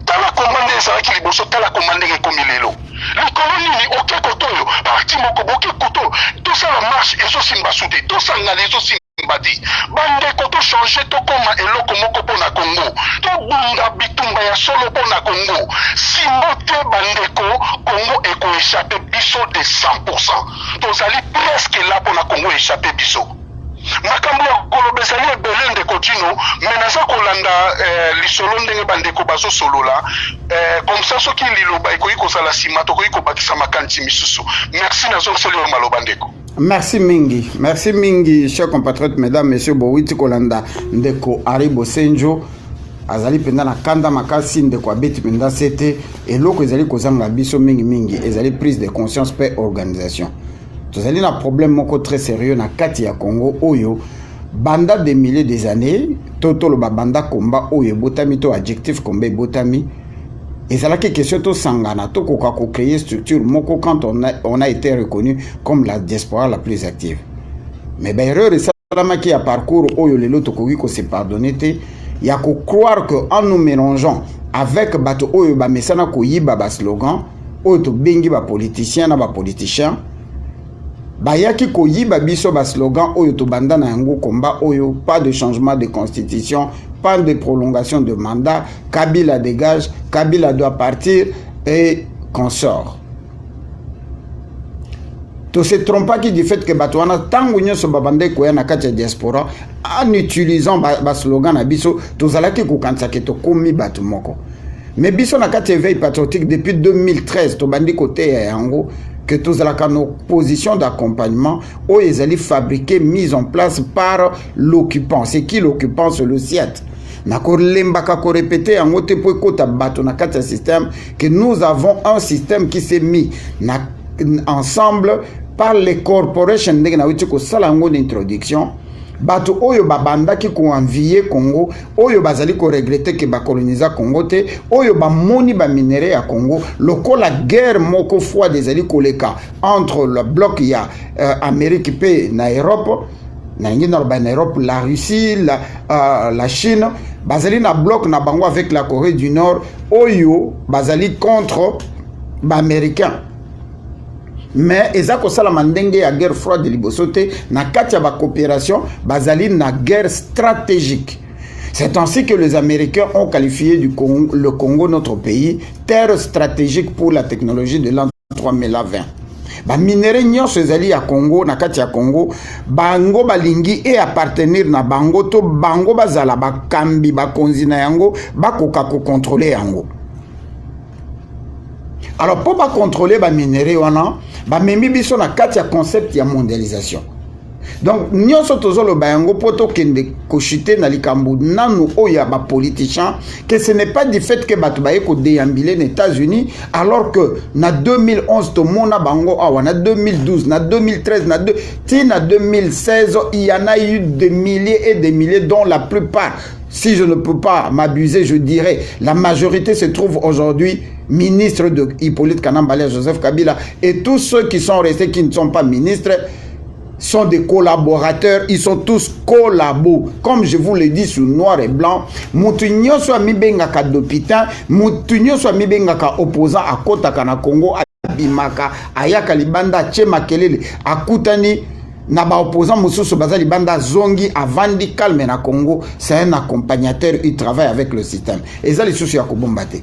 Tala commande ezalaki liboso, tala commande ekomi lelo. Likolo nini oke kotoyo parti moko boke koto to sala marche ezo simba sute to sangana ezo simba bati bandeko to changer to koma eloko moko pona Congo to bunga bitumba ya solo pona Congo simbo te bandeko Congo eko échapper biso de 100%. Tozali presque là pona Congo échapper biso. Makambo ya kolobesali ebele ndeko Dino, menaza kolanda lisolo ndenge bandeko bazo solola, comme ça soki liloba ekoki kozala sima tokoki kobakisa makanisi misusu. Merci nazo solo maloba ndeko. Merci mingi, chers compatriotes, mesdames, messieurs, Bowiti Kolanda, Ndeko Ari Bosenjo, azali penda na kanda makasi ndeko abeti penda sete, et loko ezali kozanga biso mingi, ezali prise de conscience per organisation. Tozali na problème moko très sérieux na kati ya Congo oyo, banda des milliers des années, totolo ba banda komba oyo botami to adjectif komba botami, et c'est là que question to sangana to koka ko créer structure moko quand on a été reconnu comme la diaspora la plus active. Mais ben erreur et ça qui a parcours oyo lelo to koki ko se pardonner te, ya ko croire que en nous mélangeant avec bato oyo ba mesana ko yiba ba slogan oyo to bengi ba politicien na ba politicien bayaki ko yiba biso ba slogan oyo to banda na yango komba oyo pas de changement de constitution, pas de prolongation de mandat, Kabila dégage, Kabila doit partir et consort. To se trompe pas qui du fait que batouana tango nyoso babande ko na kati diaspora en utilisant ba slogan na biso to zalaki ko kanisa ke to komi batu moko. Mais biso na kati éveil patriotique depuis 2013 to bandi côté ya yango que tous la position d'accompagnement où ils allaient fabriquer, mise en place par l'occupant. C'est qui l'occupant? C'est le SIAT. Nako lembaka ko répéter en moté pour kota bato na kati système que nous avons un système qui s'est mis ensemble par les corporations ndenge na witi ko sala ngo d'introduction. Bato oyo babanda ki ko envier Congo, oyo bazali ko regretter que ba coloniser Congo te, oyo ba moni ba minéraux ya Congo, loko la guerre moko fois des ali koleka entre le bloc ya Amérique pe na Europe, na ngina ba na Europe, la Russie, la Chine, bazali na bloc na bango avec la Corée du Nord, oyo bazali contre ba américain. Mais ezako sala mandenge ya guerre froide de libosote na katia ba coopération bazali na guerre stratégique. C'est ainsi que les Américains ont qualifié le Congo, notre pays, terre stratégique pour la technologie de l'an 3020. ba minéraux nyonso ezali ya Congo na kati ya Congo bango balingi et appartenir na bango to bango bazala bakambi bakonzi na yango bakoka ko contrôler yango. Alors pour ba contrôler ba minéraux wana ba memi biso na kati ya concept ya mondialisation. Donc nyonso tozolo bayango poto kende kochite na likambu nanu oya ba politiciens que ce n'est pas du fait que batu baye ko déambuler aux États-Unis alors que na 2011 to mona bango awa na 2012 na 2013 na 2016 il y en a eu des milliers et des milliers dont la plupart, si je ne peux pas m'abuser, je dirais la majorité se trouve aujourd'hui ministre de Hippolyte Kanambala, Joseph Kabila, et tous ceux qui sont restés qui ne sont pas ministres sont des collaborateurs, ils sont tous collabos. Comme je vous le dis sur noir et blanc, Moutinho soit mi bengaka d'hôpital, Moutinho soit mi bengaka opposant à Kota Kana Congo, à Bimaka, Ayaka Libanda, Tchema Kelele, à Koutani, na ba opposant Moussou Baza Libanda Zongi, à Vandi Kalme na Congo, c'est un accompagnateur, il travaille avec le système. Et ça, les soucis à Kobombate.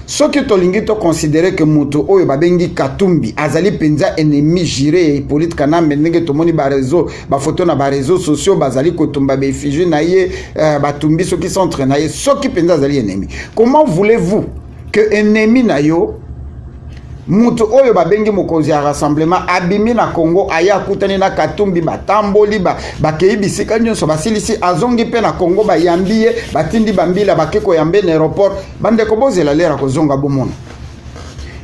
Ce qui tolingi to considérer que moto oyo babengi Katumbi azali penza ennemi juré Hippolyte Kanambe ndenge tomoni ba réseau ba photo na ba réseaux sociaux bazali kotumba be fiju na ye batumbi ceux qui sont entraînés ce qui penza azali ennemi. Comment voulez-vous que ennemi na yo moto oyo babengi mokonzi ya rassemblement abimi na Congo aya kutani na Katumbi batamboli bakei bisika nyonso basilisi azongi pe na Congo bayambiye batindi bambila bakeko yambe na aéroport bande ko bozela lera kozonga bomona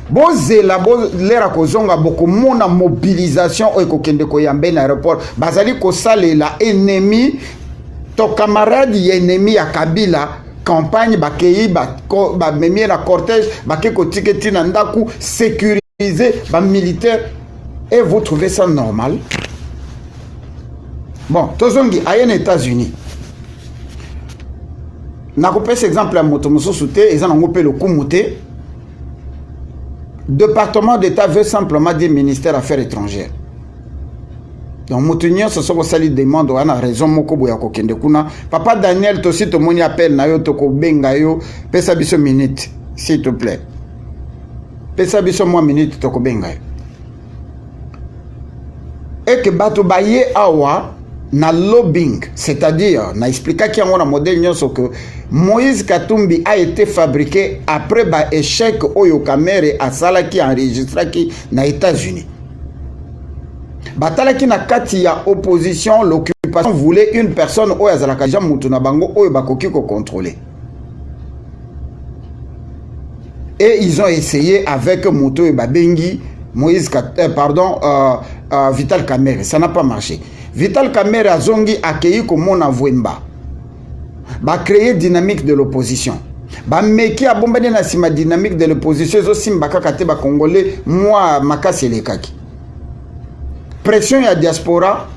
bozela lera kozonga bokomona mobilisation oyo kokende ko yambe na aéroport bazali ko salela ennemi to camarade ya ennemi ya Kabila campagne bakei ba memie na cortège bakeko tiketi na ndaku sécurisé ba militaire et vous trouvez ça normal? Bon, tozongi ayen États-Unis na kopesa exemple ya moto mosusu te eza nango pe le kumute département d'État veut simplement dire ministère affaires étrangères. Donc Moutinho ce sont sali demande wana raison moko boya kokende kuna papa Daniel tosi to moni appel na yo to ko benga yo pesa biso minute s'il te plaît pesa biso moi minute to ko benga yo et que bato baye awa na lobbying, c'est-à-dire na expliquer qu'il y a un modèle nyonso que Moïse Katumbi a été fabriqué après ba échec oyo kamere asala qui enregistré qui na États-Unis. Batala ki na kati ya opposition l'occupation voulait une personne oyo azalaka déjà mutu na bango oyo bakoki ko contrôler. Et ils ont essayé avec Moto et Babengi Moïse Vital Kamerhe, ça n'a pas marché. Vital Kamerhe a zongi accueilli comme on a Vwemba. Ba créer dynamique de l'opposition. Ba meki a bombardé na sima dynamique de l'opposition zo simba kakate ba congolais moi makasi lekaki. Pression ya diaspora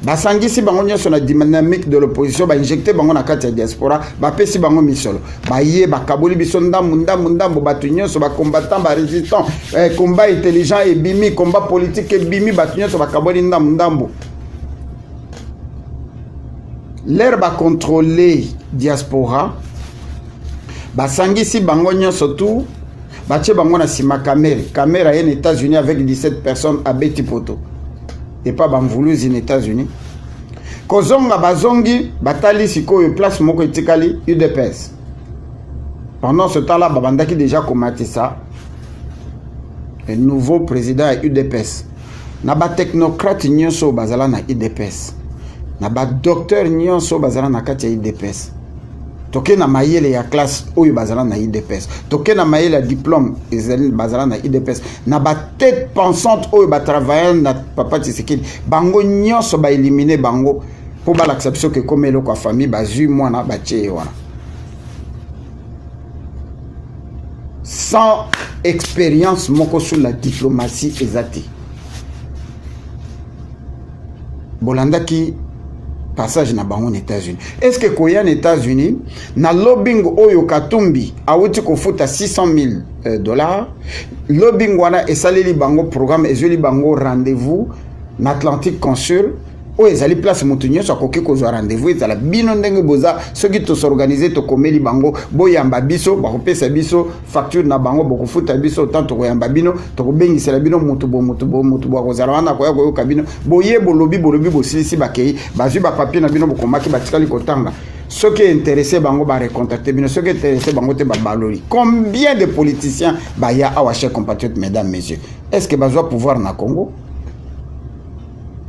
basangisi bango nyonso na dynamique de l'opposition ba injecter bango na kati ya diaspora ba pesi bango misolo ba ye ba kaboli biso ndambo batu nyonso ba combattant ba résistant combat intelligent et bimi combat politique et bimi batu nyonso ba kaboli ndambo l'air ba contrôler diaspora basangisi bango nyonso tout batie bango na sima caméra en États-Unis avec 17 personnes à Betty Poto et pas bamvuluzi en États-Unis kozonga bazongi batali sikoyo place moko etikali UDPS. Pendant ce temps-là babandaki déjà commenté ça le nouveau président à UDPS na ba technocrate nyonso bazala na UDPS na ba docteur nyonso bazala na kati ya UDPS. Toke na mayele ya classe oyo bazala na IDPS. Toke na mayele ya diplôme ezali bazala na IDPS. Na ba tête pensante oyo ba travailler na papa Tshisekedi. Bango nyonso ba éliminer bango pour ba l'acception que comme eloko famille ba zui mwana ba tché wana. Sans expérience moko sur la diplomatie ezati. Bolanda ki passage na bango aux États-Unis. Est-ce que koya aux États-Unis na lobbying oyo Katumbi awuti kofuta $600,000 lobbying wana esaleli bango programme ezeli bango rendez-vous na Atlantic Consul oyo ezali place moto nyonso akoki kozwa rendez-vous ezala bino ndenge boza soki tosorganize tokomeli bango boyamba biso bakopesa biso facture na bango bokofuta biso autant tokoyamba bino tokobengisela bino moto akozala wana koya koyoka bino boye bolobi bosilisi bakei bazwi bapapier na bino bokomaki batikali kotanga soki intéressé bango barecontacte bino soki intéressé bango te babaloli. Combien de politiciens baya awa chers compatriotes mesdames messieurs, est-ce que bazwa pouvoir na Congo?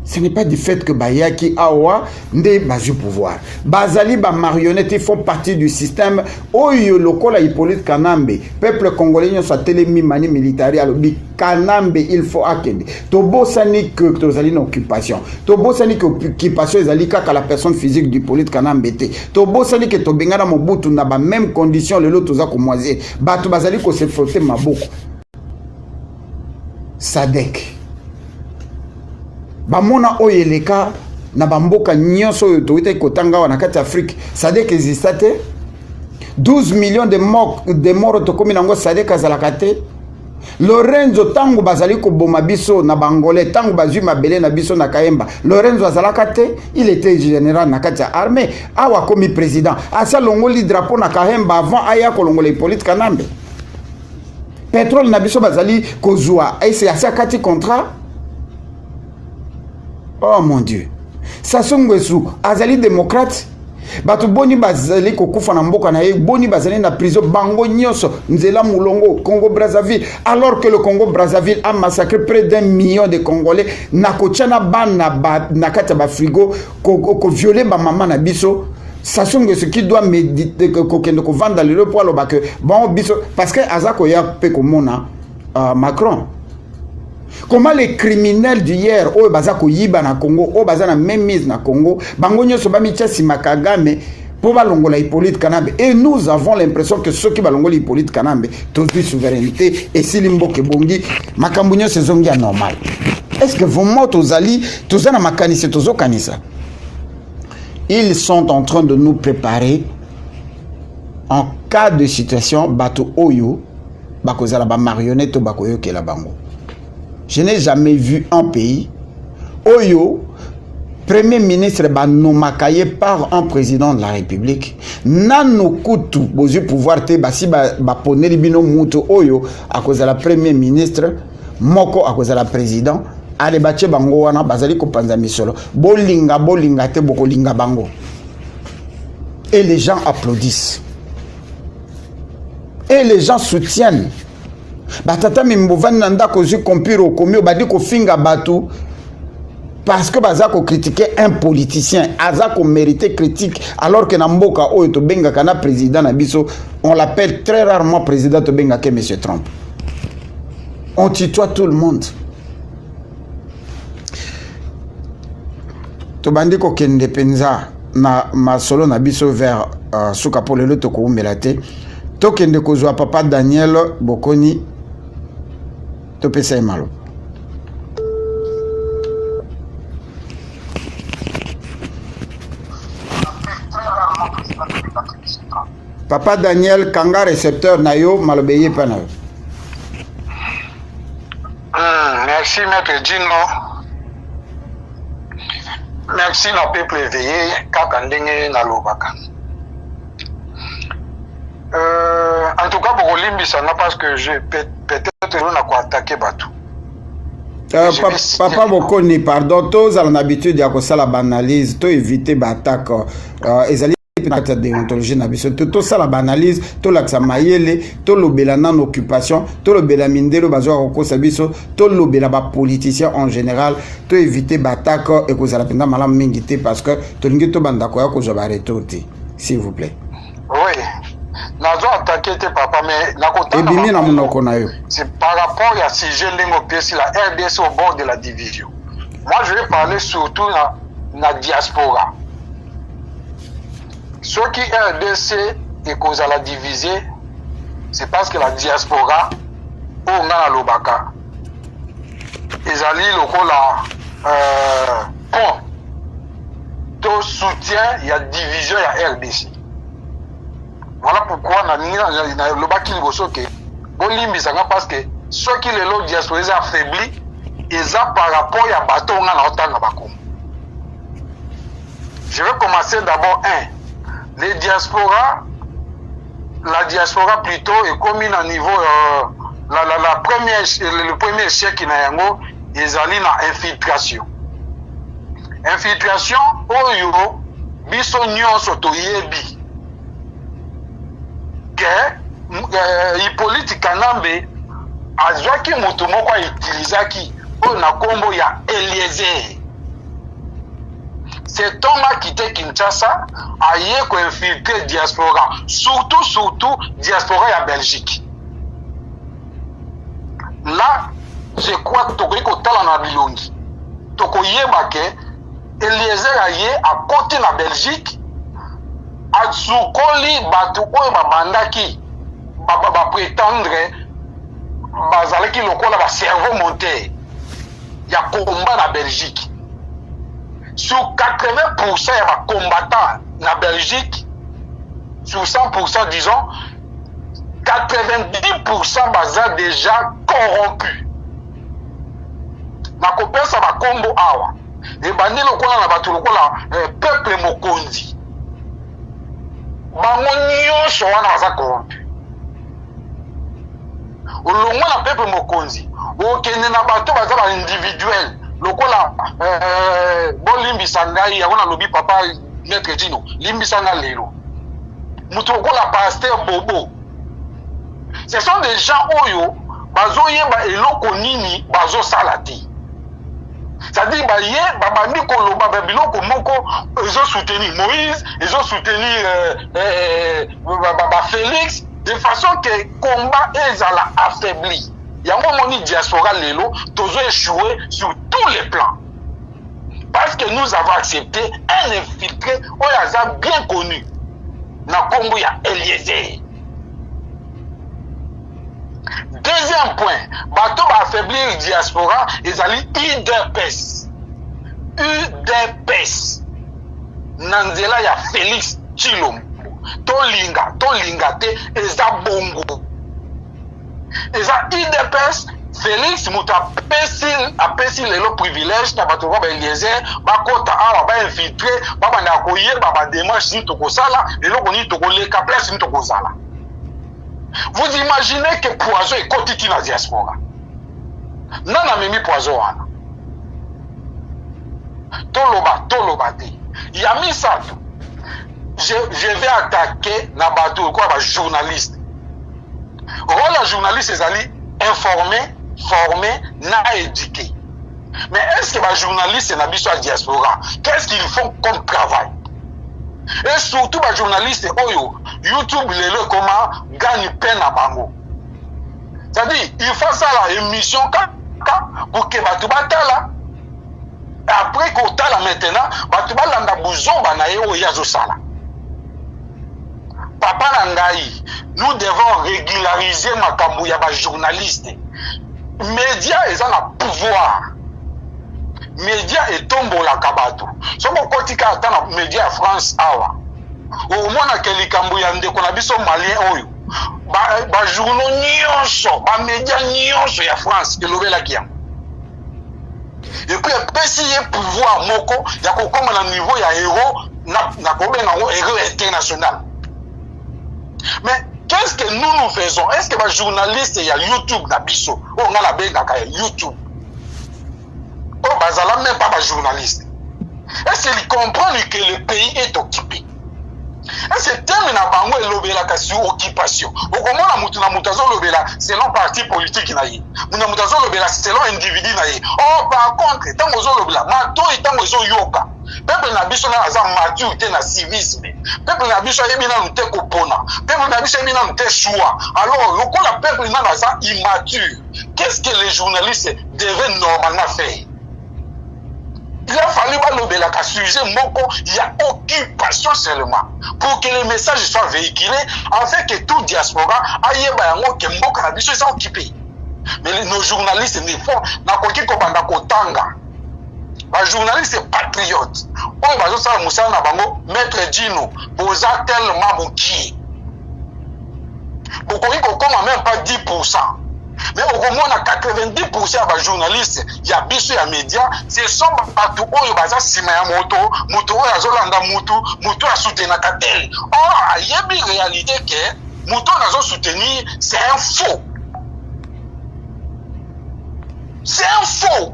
Ce n'est pas du fait que Bayaki Awa nde bazu pouvoir. Bazali ba marionnettes, ils font partie du système. Oyo lokola Hippolyte Kanambe, peuple congolais soit télémi mani militaire alobi Kanambe il faut akende. Tobo sani que tozali na occupation. Tobo sani que occupation ezali kaka la personne physique du Hippolyte Kanambe te. Tobo sani que tobenga na Mobutu na ba même condition le lot toza ko moisir. Batu bazali ko se frotter maboko. Sadek. Bamona oyeleka na bamboka nyonso oyo toite kotanga wana kati Afrique Sadek existate 12 millions de morts tokomi nango Sadek azalaka te. Lorenzo tango bazali ko boma biso na bangolais tango bazwi mabele na biso na Kayemba Lorenzo azalaka te, il était général na kati armée awa komi président asa longoli drapeau na Kayemba avant aya ko longola Hippolyte Kanambe. Pétrole na biso bazali kozwa ese asa kati contrat. Oh mon Dieu. Sassou Nguesso azali démocrate. Bato boni bazali kokufa na mboka na ye, boni bazali na prison bango nyonso nzela mulongo Congo Brazzaville, alors que le Congo Brazzaville a massacré près d'1 million de Congolais na kotiana bana na kati ba frigo ko violer ba maman na biso. Sassou Nguesso qui doit méditer ko kende ko vendre le poids lo ba que bon biso parce que azako ya pe ko mona Macron. Comment les criminels d'hier, oh bazako yiba na Congo, oh bazana même mise na Congo, bango nyonso ba mitia si Makagame pour balongola Hippolyte Kanambe. Et nous avons l'impression que ceux qui balongola Hippolyte Kanambe, tous une souveraineté et si limboke bongi, makambo nyonso zongi normal. Est-ce que vraiment tozali, tozana makanisi tozo kanisa? Ils sont en train de nous préparer en cas de situation bato oyo bakozala ba marionnette ou bakoyo ke la bango. Je n'ai jamais vu un pays Oyo, premier ministre Banomakaye par un président de la République. Nano kutu bozu pouvoir te basi poneli bino muto Oyo à cause de la premier ministre moko à cause de la président ale bache bango wana bazali ko panza misolo bolinga te bokolinga bango. Et les gens applaudissent. Et les gens soutiennent. Batata mimbovani nanda kozu kompiro komio badi ko finga batu parce que bazako critiquer un politicien azako mériter critique alors que na mboka oyo to benga kana président na biso on l'appelle très rarement président to benga ke monsieur Trump. On tutoie tout le monde. To bandi ko kende penza na masolo na biso vers suka polelo to ko umelate to kende kozwa papa Daniel Bokoni to pesa malo. Papa Daniel Kanga récepteur nayo malobeye pa nayo. Merci maître Dino. Merci na peuple éveillé kaka ndenge na lobaka. En tout cas pour Olimbisa parce que je peut-être on a quoi attaquer bateau. Papa Bokoni pardon tous ont l'habitude de faire la banalise, to éviter l'attaque ezali na déontologie na biso to ça la banalise to la mayele to lobela na occupation to lobela mindelo bazwa ko sabiso to lobela ba politicien en général to éviter l'attaque et ko zala penda malam mingité parce que to lingi to banda ko ya ko joba retourner s'il vous plaît. Oui. Nazo attaqué tes papa mais c'est par rapport à sujet lengo pièce la RDC au bord de la division. Moi je vais parler surtout na diaspora. Ce qui RDC est cause à la diviser, c'est parce que la diaspora au na lobaka. Ezali lokola bon to soutien il y a division il y a RDC. Voilà pourquoi le baki liboso ke bolimbisanga parce que ceux qui les diaspora affaibli ils ont par rapport à bateau nga na otanga bakomo Je vais commencer d'abord les diasporas, la diaspora plutôt est comme à niveau le premier échec na yango ezali na infiltration. Infiltration oyo biso nyonso toyebi ke Hippolyte Kanambe azwaki moto moko utilisaki oyo na kombo ya Eliezer. Cet homme a quitté Kinshasa, aille ko infiltrer diaspora, surtout diaspora ya Belgique. Là, je crois que toko ko tala na bilongi. Toko yeba ke Eliezer aye à côté na Belgique, atsukoli batu oyo babandaki ba prétendre bazalaki lokola ba cerveau monté ya combat na Belgique. Sur 80% ya ba combattants na Belgique, sur 100% disons, 90% baza déjà corrompus. Na kopesa ba kombo awa. E bandi lokola na batu lokola peuple mokonzi. Bango nyonso wana baza corrompu. Olongwa na peuple mokonzi, okende na bato baza ba individuel. Lokola bolimbisa ngai yakona lobi papa maître Dino limbisa nga lelo mutu lokola pasteur Bobo. Ce sont des gens oyo bazoyeba eloko nini bazosala te. C'est-à-dire baye babandi koloba babiloko moko ezo soutenir Moïse, ezo soutenir Félix de façon que combat ezala affaibli. Yango moni diaspora lelo tozo échoué sur tous les plans. Parce que nous avons accepté un infiltré oyaza bien connu na kombo ya Eliezer. Deuxième point, bato ba affaiblir diaspora ezali UDPS. UDPS. Nanzela ya Félix Tshilombo. Tolinga te eza bongo. Eza UDPS Félix mutu apesi lelo privilège na bato ba Eliezer bakota awa ba infiltré babanda koyeba ba démarche ni tokosala eloko ni tokoleka place ni tokozala. Vous imaginez que poison est kotiki na diaspora. Nana memi poison wana. Toloba te. Yami sato. Je vais attaquer na bato quoi ba journaliste. Rôle la journaliste ezali informer, former, na éduquer. Mais est-ce que les journalistes na biso à diaspora, qu'est-ce qu'ils font comme travail? Et surtout les journalistes oyo YouTube lelo comment gagne peine à bango. C'est-à-dire il faut ça la émission pour que batu batala. Après qu'on tala maintenant, batu balanda buzomba na yo yazo sala. Papa Nangaï, nous devons régulariser makambo ya ba journaliste. Média ils ont le pouvoir. Média et tombo la kabato. Somo kotika atana média France awa. Au moins que likambo ya ndeko na biso malien oyo. Ba journaux nyonso, ba média nyonso ya France elobela kiam. Et puis pesi ye pouvoir moko ya kokoma na niveau ya héros na kobenga ngo héros international. Mais qu'est-ce que nous faisons? Est-ce que les journalistes il y a YouTube na biso? On a la benga YouTube. Oh bazala même pas les journalistes. Est-ce qu'ils comprennent que le pays est occupé? Est-ce que terme na bango elobela kasi occupation? Okomona mutu na mutazo lobela selon parti politique na ye. Muna mutazo lobela selon individu na ye. Oh par contre tango zo lobela mato tango zo yoka. Peuple na biso na aza maturité na civisme. Peuple na biso yebi na nute kopona. Peuple na biso yebi na nute choix. Alors lokola peuple na aza immature. Qu'est-ce que les journalistes devaient normalement faire? Il a fallu balobela ka sujet moko, il y a occupation seulement pour que le message soit véhiculé afin que tout diaspora ayeba yango ke mboka na biso soit occupé. Mais nos journalistes ne font na koki ko banda kotanga. Ba journaliste patriote. Oyo bazo sala musala na bango maître Dino posa tellement moki. Bokoki ko koma même pas 10%. Mais au moins, 90% des journalistes, il y a biso ya médias, ce sont partout où il y a sima ya moto ya zolanda moto a soutenir Katel. Or, il y a une réalité que moto a soutenir, c'est un faux. C'est un faux.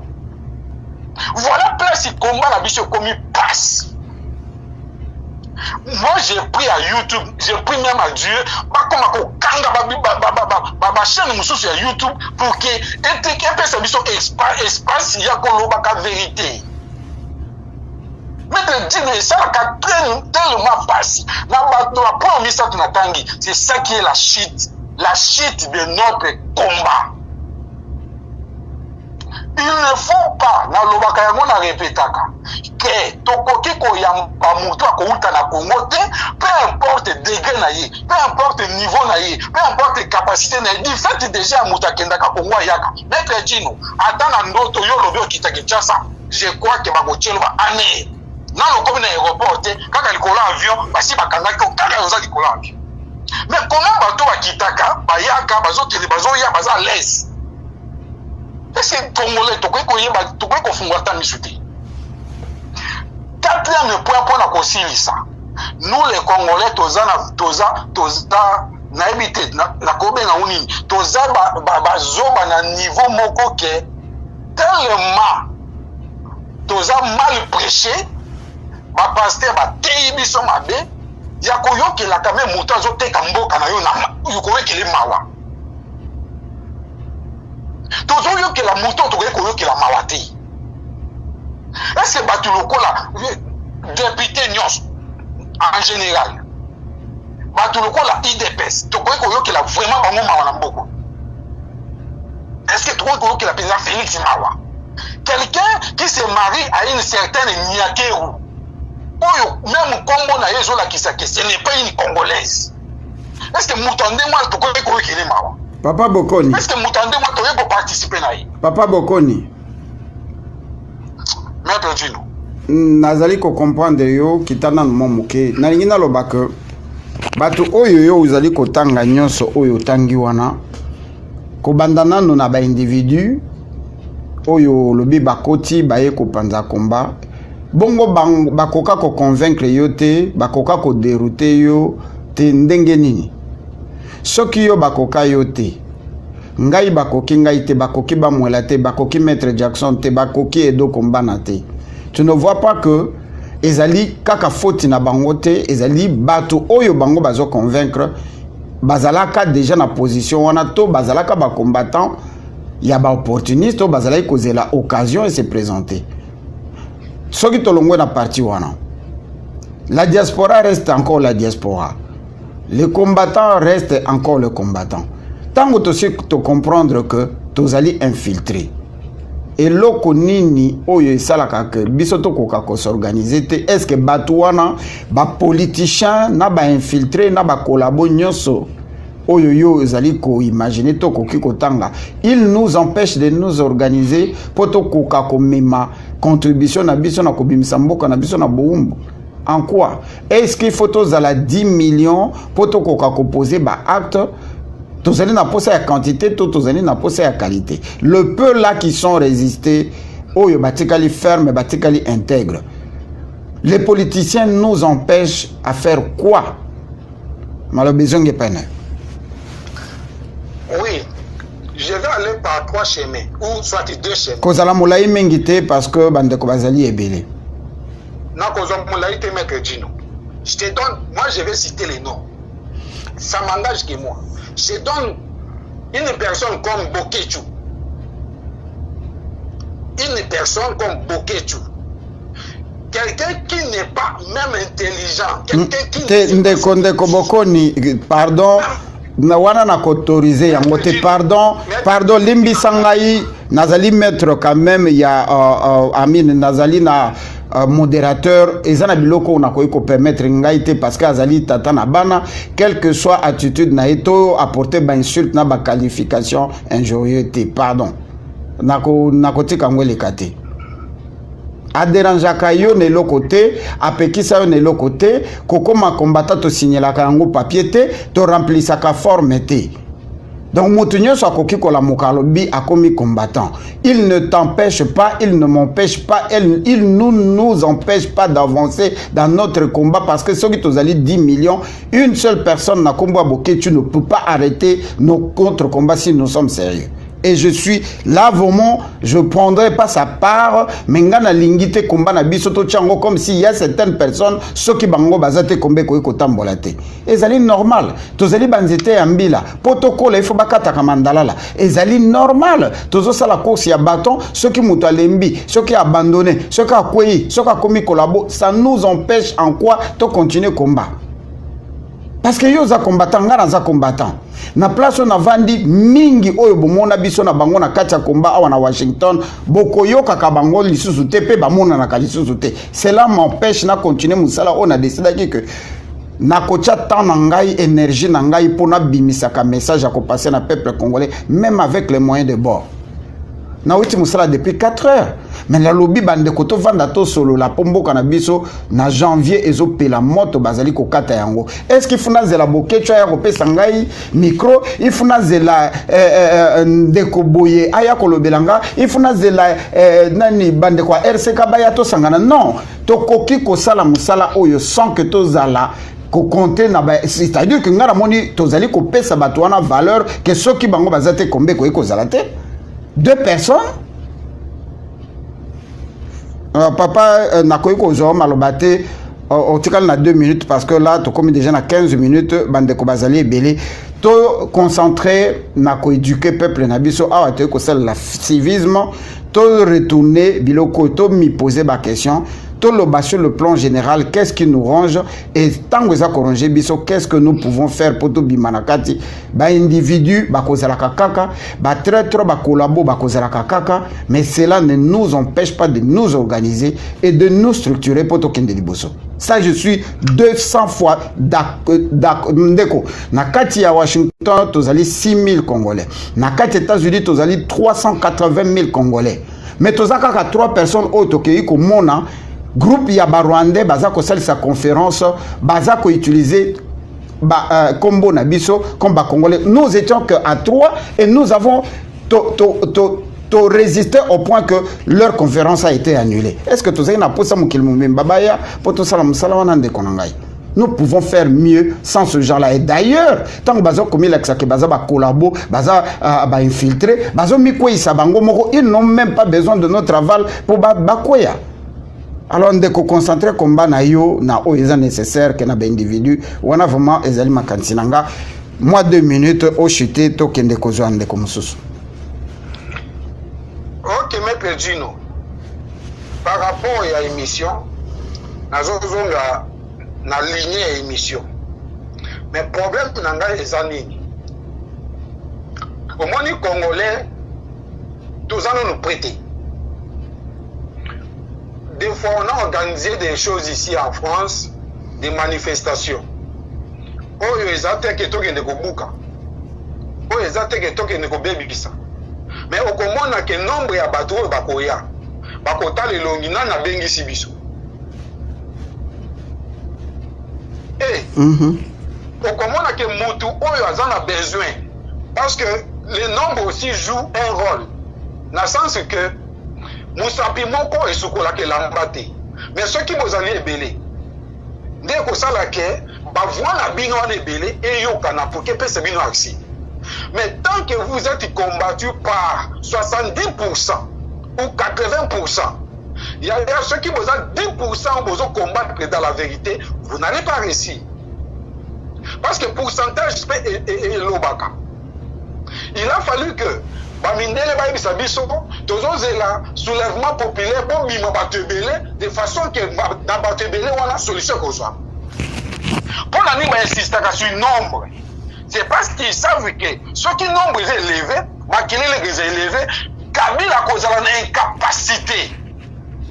Voilà place il combat la biso comme il passe. Moi j'ai pris à YouTube, j'ai pris même à Dieu, ma chaîne sur YouTube pour que espace il y a qu'on vérité. Mais de dire ça tellement passé. C'est ça qui est la chute de notre combat. Il ne faut pas, na lobaka yango na répétaka, que tokoki koyamba mutu akouta na Congo te, peu importe degré na ye, peu importe niveau na ye, peu importe capacité na ye, du fait déjà mutu akendaka Congo ayaka. Maître Djino, ata na ndoto yo lobi okita Kinshasa, je crois que bakotielo ba ane. Na lokomi na aéroport te, kaka likolo avion, basi bakangaki ko kaka yoza likolo avion. Mais comment bato bakitaka, bayaka, bazokende bazoya baza à l'aise. Est-ce que Congolais, tu peux confondre ta misouté? Quatrième point pour la concilier. Nous les Congolais, toza na habité na kobe na unini, toza bazoba na niveau moko ke tellement toza mal prêché, ba pasteur ba teyibi so mabe, ya koyokela quand même muta zo teka mboka na yo na yokoyekele mawa. Toujours yo que la mouton to que la mawati. Est-ce que batu lokola député nyos en général batu lokola IDPS to que la vraiment bango mawa na mboko. Est-ce que tu crois que la président Félix Mawa quelqu'un qui se marie à une certaine Nyakeru oyo même Congo na yezo la kisake ce n'est pas une congolaise. Est-ce que moutonde moi to que le mawa? Papa Bokoni. Est-ce que m'entendez moi pour participer là? Papa Bokoni. Maître Djino. Nazali ko comprendre yo kitana momuke. Nalingi na lobaka. Bato oyo yo uzali ko tanga nyonso oyo tangi wana. Ko bandana no na ba individu oyo lobi bakoti baye ko panza komba. Bongo bakoka ko convaincre yo te, bakoka ko dérouter yo te ndenge nini. Soki yo bakoka yo te ngai bakoki ngai te bakoki ba mwela te bakoki Maître Jackson te bakoki Edo Kombana te. Tu ne vois pas que ezali kaka foti na bango te, ezali bato oyo bango bazo convaincre bazalaka déjà na position wana to bazalaka ba combattant ya ba opportuniste to bazalaki kozela occasion et se présenter. Soki tolongwe na parti wana, la diaspora reste encore la diaspora. Les combattants restent encore les combattants. Tant que tu comprendre que tu allais infiltrer. Et loko nini oyo salaka que bisoto koka ko s'organiser te est-ce que batouana ba politicien na ba infiltrer na ba collabo nyoso oyo yo zali ko imaginer to koki kotanga il nous empêche de nous organiser poto koka ko mema contribution na biso na kobimisa mboka na biso na boumbu. En quoi? Est-ce qu'il faut tous à la 10 millions pour tout composer par acte? Tous allez n'a pas la quantité, tous allez n'a pas la qualité. Le peu là qui sont résistés, oh yo batikali ferme, batikali intègre. Les politiciens nous empêchent à faire quoi? Malheureusement il pas. Oui, je vais aller par 3 chemins ou soit 2 chemins. Kozala moulaï mengité parce que bande ko bazali ebele. Maître Djino. Je te donne, moi je vais citer les noms. Ça m'engage que moi. Je te donne une personne comme Bokechu. Une personne comme Bokechu. Quelqu'un qui n'est pas même intelligent. Quelqu'un qui Ndeko Bokoni, pardon. Na wana na kotoriser yango te pardon limbi sangai nazali maître quand même ya Amine nazali na modérateur ezana biloko na ko permettre ngai te parce que azali tata na bana quelle que soit attitude na eto apporter ba insulte na ba qualification injurieuse te pardon nako tika ngwele kate aderanjaka yo ne lokote apekisa yo ne lokote koko ma combattant to signalaka yango papier te to remplissaka forme te Donc Motunyo Sakoki Kolamokalobi a commis combattant. Il ne t'empêche pas, il ne m'empêche pas, il nous empêche pas d'avancer dans notre combat parce que ceux qui t'ont dit 10 millions, une seule personne n'a combat boké, tu ne peux pas arrêter nos contre-combats si nous sommes sérieux. Et je suis là vraiment, je ne prendrai pas sa part, mais ngana lingite combat na bisoto tchango comme s'il y a certaines personnes, ceux qui bango bazate kombe koe kotambolate. Et c'est normal. Tozali banzete ambila, protocole il faut bakata kamandalala. Et c'est normal. Tozo sa la course ya bâton, ceux qui mouta lembi, ceux qui abandonné, ceux qui a kouyi, ceux qui a commis collabo, ça nous empêche en quoi de continuer combat. Parce que yo za combattant, ngana za combattant. Na place on a vendu mingi oyo bomona biso na bango na kati ya combat awa na Washington boko yo kaka bango lisusu te pe bamona na lisusu te. Cela m'empêche na continuer musala on a décidé que na kocha temps na ngai énergie na ngai pour na bimisaka message à passer na peuple congolais même avec les moyens de bord. Na witi musala depuis 4 heures. Mais la lobby bande koto vanda to solo la pombo kanabiso na janvier ezo pela moto bazali ko kata yango. Est-ce qu'il faut na zela bokecho ya ko pesa ngai micro, il faut na zela ndeko boye aya ko lobelanga, il faut na zela nani bande kwa RCK baya to sangana. Non, to koki ko sala musala oyo sans que to zala ko compter na ba, c'est-à-dire que ngara moni to zali ko pesa bato wana valeur que ceux qui bango bazate kombe ko eko zalate. 2 personnes. Papa nakoyi ko malobate au tikal na 2 minutes parce que là tu comme déjà na 15 minutes bande ko bazali ebele to concentrer na ko éduquer peuple na biso awa te ko sel la civisme to retourner biloko to mi poser ba question to lo sur le plan général qu'est-ce qui nous range et tant que ça corriger biso qu'est-ce que nous pouvons faire pour to bimanakati ba individu ba kozala kaka ba traître ba collabo ba kozala kaka mais cela ne nous empêche pas de nous organiser et de nous structurer pour to kende liboso. Ça je suis 200 fois d'accord ndeko na kati ya Washington tozali 6000 Congolais na kati États-Unis tozali 380 000 Congolais mais tozaka ka 3 personnes autokei ko mona groupe ya Rwandais baza ko salisa conférence baza ko utiliser combo na biso comme ba Congolais. Nous étions que à 3 et nous avons résisté au point que leur conférence a été annulée. Est-ce que tu sais na posa mukil mbabaya poto sala musala wana nde konangai? Nous pouvons faire mieux sans ce genre-là. Et d'ailleurs, tant que bazo komi l'exa que baza ba collabo, baza ba infiltrer, bazo mikwe isabango moko, ils n'ont même pas besoin de notre aval pour ba koya. Alors on doit concentrer combat na yo na o est nécessaire que na ba individu on a vraiment ezali makantinanga moi 2 minutes au chuté to kende ko zo ande ko mususu. OK maître Gino par rapport à l'émission nazozonga na ligne ya émission mais problème nanga ezani au moni congolais tous allons nous prêter. Des fois, on a organisé des choses ici en France, des manifestations. Oh, ils attaquent et toquent de Kobuka. Oh, ils attaquent et toquent de Kobebikisa. Mais au Congo, on a que nombre de bateaux Bakoya. Bakota le Longina na bengi sibiso. Et au Congo, on a que Moutou, oh, ils en ont besoin. Parce que le nombre aussi joue un rôle. Dans le sens que Moussapi moko esukola ke lambate. Mais ceux qui vous allez ebele. Dès que ça la ke, ba voilà bino ane ebele et yo kana pour que pese bino aksi. Mais tant que vous êtes combattu par 70% ou 80%, il y a ceux qui vous ont 10% vous combattre dans la vérité, vous n'allez pas réussir. Parce que pourcentage est l'obaka. Il a fallu que Bamindele Baïbisa Biso, Tozozela, soulèvement populaire, bon bima batebele, de façon que dans batebele, on a la solution qu'on soit. Pour la nuit, insister sur le nombre. C'est parce qu'ils savent que ceux qui nombre est élevé, Makile les élevés, Kabila cause de incapacité.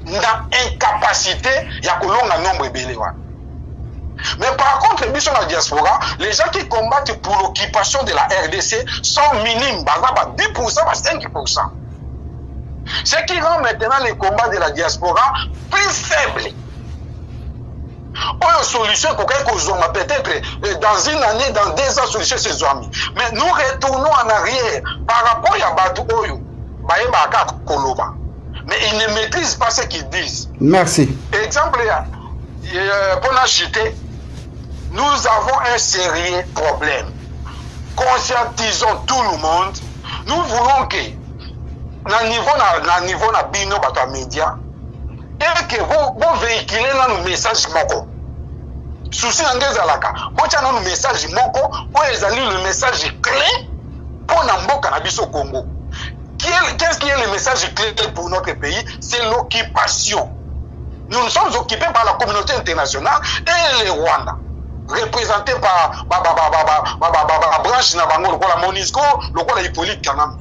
Dans incapacité, il y a que l'on nombre belé. Mais par contre, les la diaspora, les gens qui combattent pour l'occupation de la RDC sont minimes, 10%, 5%. Ce qui rend maintenant les combats de la diaspora plus faibles. Oyo solution peut-être dans une année, dans 2 ans, solution c'est Zouami. Mais nous retournons en arrière par rapport à Batu Oyo. Baïba Koloba. Mais ils ne maîtrisent pas ce qu'ils disent. Merci. Exemple, pour la chuter, nous avons un sérieux problème. Conscientisons tout le monde. Nous voulons que, na niveau na bino bato média, et que vous véhiculez nos messages moko. Souci n'angezalaka. Vous avez nos messages moko, vous avez le message clé pour Namboka na biso Congo. Qu'est-ce qui est le message clé pour notre pays? C'est l'occupation. Nous nous sommes occupés par la communauté internationale et les Rwanda, représentés par la branche Nabango, la Monisco, le Hippolyte Kanam.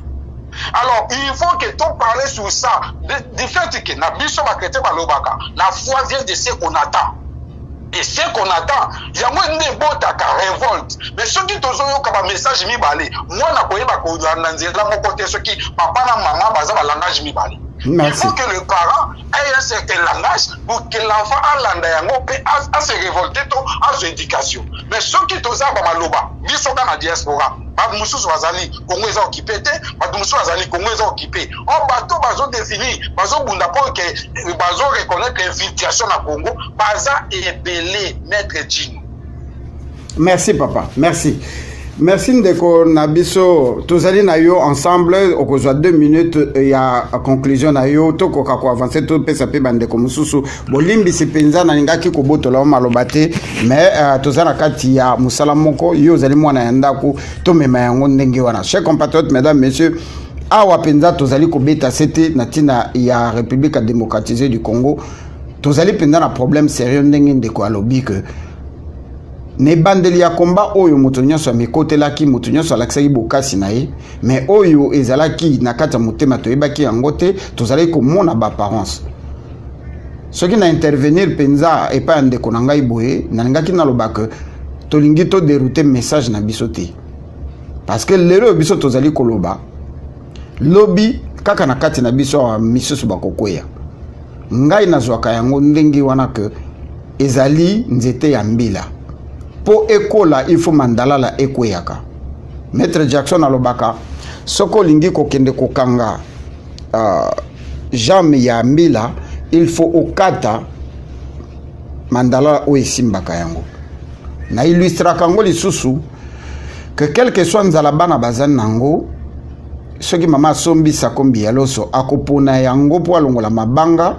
Alors, il faut que tout parle sur ça. Du fait que la foi vient de ce qu'on attend. Et ce qu'on attend, il y a moins de botaka révolte. Mais ceux qui ont un message mibale, moi, je qui papa et maman, langage mibale. Il faut que le parent ait un certain langage pour que l'enfant a se révolter à son éducation. Mais ceux qui ont un maloba, ils sont dans la diaspora. Badmusu Wazali, Congo est occupé, Badmusu Wazali, Congo est occupé. On bateau, bazo défini, bazo bunda pour que bazo reconnaître l'infiltration à Congo, baza et belé, maître Djino. Merci papa, merci. Merci Ndeko Nabiso. Tous allez na yo ensemble, au cours de 2 minutes, il y a conclusion na yo, to ko kako avancer to pesa pe bande ko mususu. Bolimbi se penza na ngaki ko boto la malobate, mais tous na kati ya musala moko yo zali mwana yandaku to mema yango ndenge wana. Chers compatriotes, mesdames, messieurs, awa penza tous allez ko beta c'était na tina ya République démocratisée du Congo. Tous allez penza na problème sérieux ndenge ndeko alobi que ne bandeli ya combat oyo moto nyonso amekotelaki moto nyonso alakisaki bokasi na ye mais oyo ezalaki na kati ya motema toyebaki yango te tozalaki komona baapparence soki na intervenir penza epai ya ndeko na ngai boye nalingaki naloba ke tolingi toderoute message na biso te parce que lelo oyo biso tozali koloba lobi kaka na kati na biso awa misusu bakokweya ngai nazwaka yango ndenge wana ke ezali nzete ya mbila. Po ekola il faut mandala la ekweyaka. Maître Jackson alobaka soko lingi kokende kokanga jambe ya mbila il faut okata mandala o esimbaka yango. Na illustra kango lisusu que quel que soit nzala bana bazan nango soki mama sombi sakombi yaloso akopona yango po alongola mabanga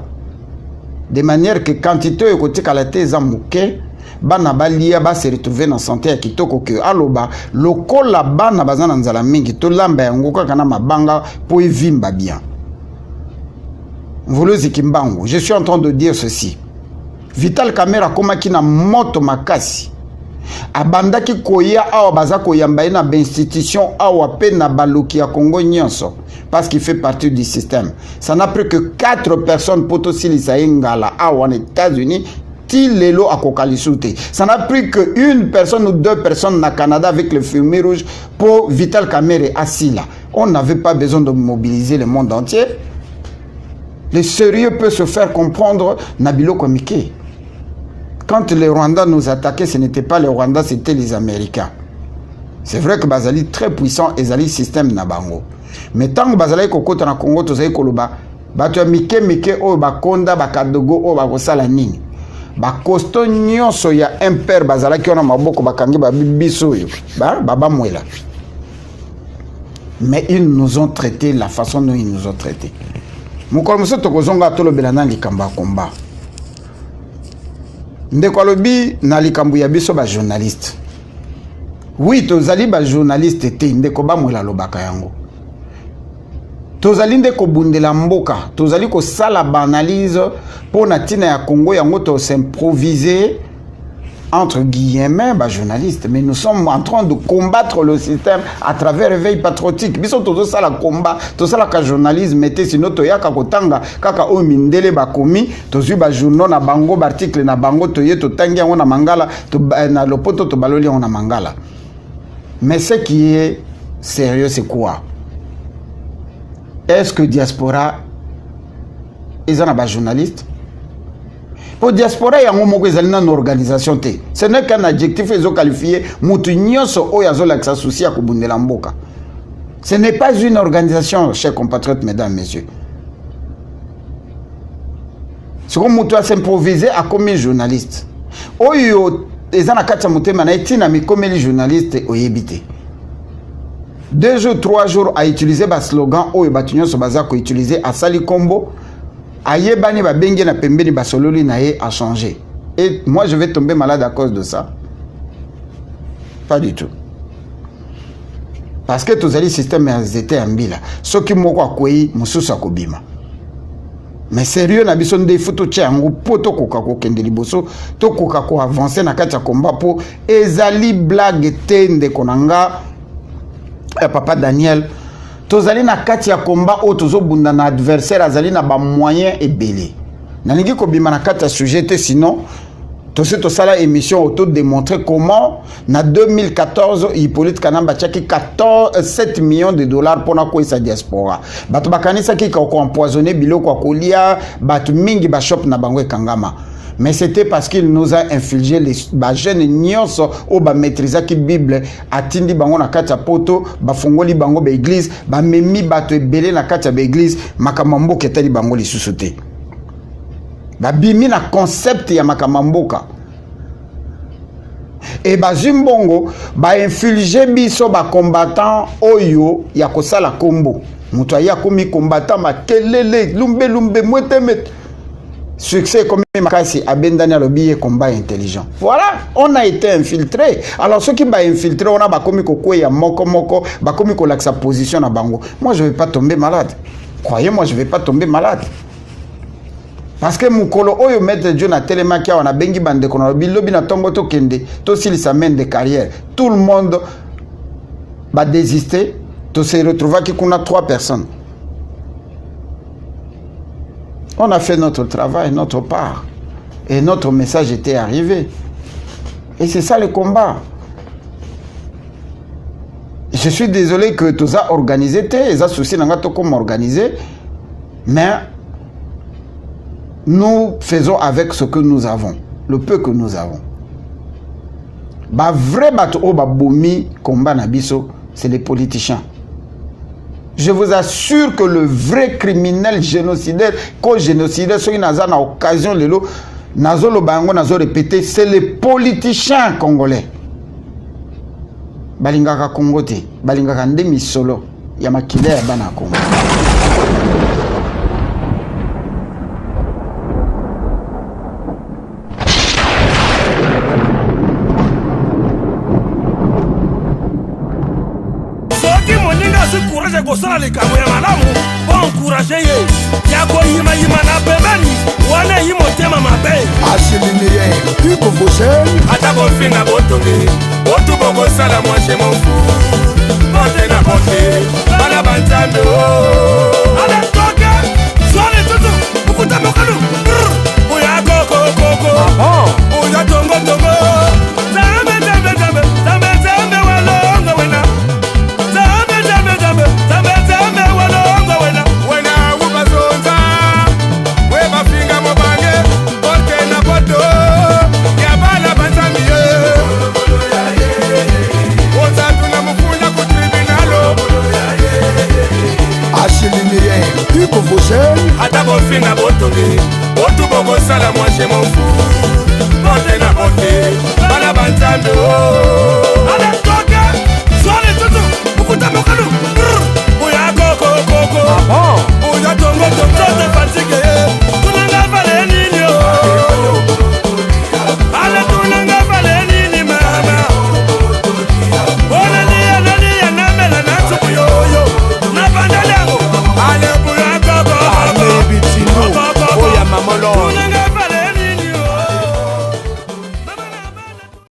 de manière que quantité ekotika la teza muke bana balia ba se retrouver na santé ya kitoko que aloba lokola bana bazana nzala mingi to lamba yango kaka na mabanga po evimba bien. Volozi Kimbango, je suis en train de dire ceci. Vital Kamera komaki na moto makasi. Abandaki koya awa baza koyamba na institution awa pe na baloki ya Congo nyonso parce qu'il fait partie du système. Ça n'a pris que 4 personnes pour tosilisa ingala awa en États-Unis. Lelo à Kokalisute. Ça n'a pris qu'une personne ou 2 personnes au Canada avec le fumier rouge pour Vital Kamerhe assis là. On n'avait pas besoin de mobiliser le monde entier. Le sérieux peut se faire comprendre Nabilo Komike. Quand les Rwandais nous attaquaient, ce n'était pas les Rwandais, c'était les Américains. C'est vrai que Bazali très puissant et Zali système Nabango. Mais tant que Bazali Kokota na Congo, Tozali Koloba, Batu Mike Mike o Bakonda Bakadogo o Bakosala Nini. Bakosto nyonso ya impère bazala ki ona maboko bakangi babiso yo baba mwela. Mais ils nous ont traité la façon dont ils nous ont traité. Mukolmoso tokozonga tolo belana likamba combat. Ndeko alobi na likambu ya biso ba journaliste. Oui, tozali ba journaliste te ndeko ba mwela lobaka yango. Tozali ndeko bundela mboka, tozali ko sala banalise pour na tina ya Congo yango to s'improviser entre guillemets ba journaliste, mais nous sommes en train de combattre le système à travers réveil patriotique. Biso tozo sala combat, to sala ka journalisme était sinon to yaka kotanga kaka o mindele ba komi, tozu ba journaux na bango ba article na bango to ye to tangi yango na mangala to na lopoto to baloli yango na mangala. Mais ce qui est sérieux c'est quoi? Est-ce que diaspora ils en a pas journaliste? Pour diaspora, il y a une organisation. Ce n'est qu'un adjectif qualifié. Ce n'est pas une organisation, chers compatriotes, mesdames, messieurs. Ce qu'on m'a s'improviser à comme journaliste. Oyo, les anakatsa mutema na etina mi comme les journalistes oyebite. 2 jours, 3 jours à utiliser ba slogan oyo batunyo so bazako utiliser à Sali Combo. Ayebani ba bengi na pembeni ba sololi na ye a changé. Et moi je vais tomber malade à cause de ça. Pas du tout. Parce que tous les systèmes étaient en bila. Ce qui m'a quoi mususa kobima. Mais sérieux na biso nde foto tchango poto koka ko kende liboso to koka ko avancer na kati ya combat po ezali blague tende konanga papa Daniel tozali na kati ya combat o tozo bunda na adversaire azali na ba moyen ebele nalingi ko bima na kati ya sujet te sinon to sala émission auto démontrer comment na 2014 Hippolyte Kanamba tchaki 7 millions de dollars pour na ko sa diaspora bato bakanisa ki ko empoisonner biloko akolia bato mingi ba shop na bango kangama mais c'était parce qu'il nous a infligé les jeunes nyonso o ba maîtriser ki Bible atindi bango na kati ya poto ba fongoli bango ba église ba memi bato ebele na kati ya ba église makamambo ketali bango lisusu te babimi na concept ya makamamboka et bazimbongo ba infliger biso ba combattant oyo ya kosala kombo muto ya komi combattant makelele lumbe mwetemet succès comme makasi abendani alobi combat intelligent. Voilà, on a été infiltré. Alors ceux qui ba infiltré on a ba komi kokwe ya moko ba komi ko sa position na bango. Moi je vais pas tomber malade. Croyez-moi, je vais pas tomber malade. Parce que mukolo oyo maître Dieu na telema kia wana bengi bande kono bilobi na tongo to kende to sili sa mène de carrière. Tout le monde va désister, to se retrouver qui qu'on a 3 personnes. On a fait notre travail, notre part et notre message était arrivé. Et c'est ça le combat. Je suis désolé que tout ça organisé, les associés n'ont pas comme organisé, mais nous faisons avec ce que nous avons, le peu que nous avons. Ba vrai bato o ba bomi combat na biso, c'est les politiciens. Je vous assure que le vrai criminel génocidaire, co-génocidaire, ceux qui n'ont pas occasion de l'eau, nazo lo bango nazo répéter, c'est les politiciens congolais. Balingaka Congo te, balingaka ndemi solo, ya makile ya bana Congo. Kosala likambo ya malamu po encourager ye ya koyima na pembeni wana yi motema mabe Achilinier iko bosel ata bofinga botonge botu bokosala moi je m'en fous bote na bote bana banzambe ale toke sole tutu ukuta mokalu oya koko oya tongo zambe walongo wena iko bosel ata bofinga botonge botu bokosala moi je m'en fous bote na bote bana banzambe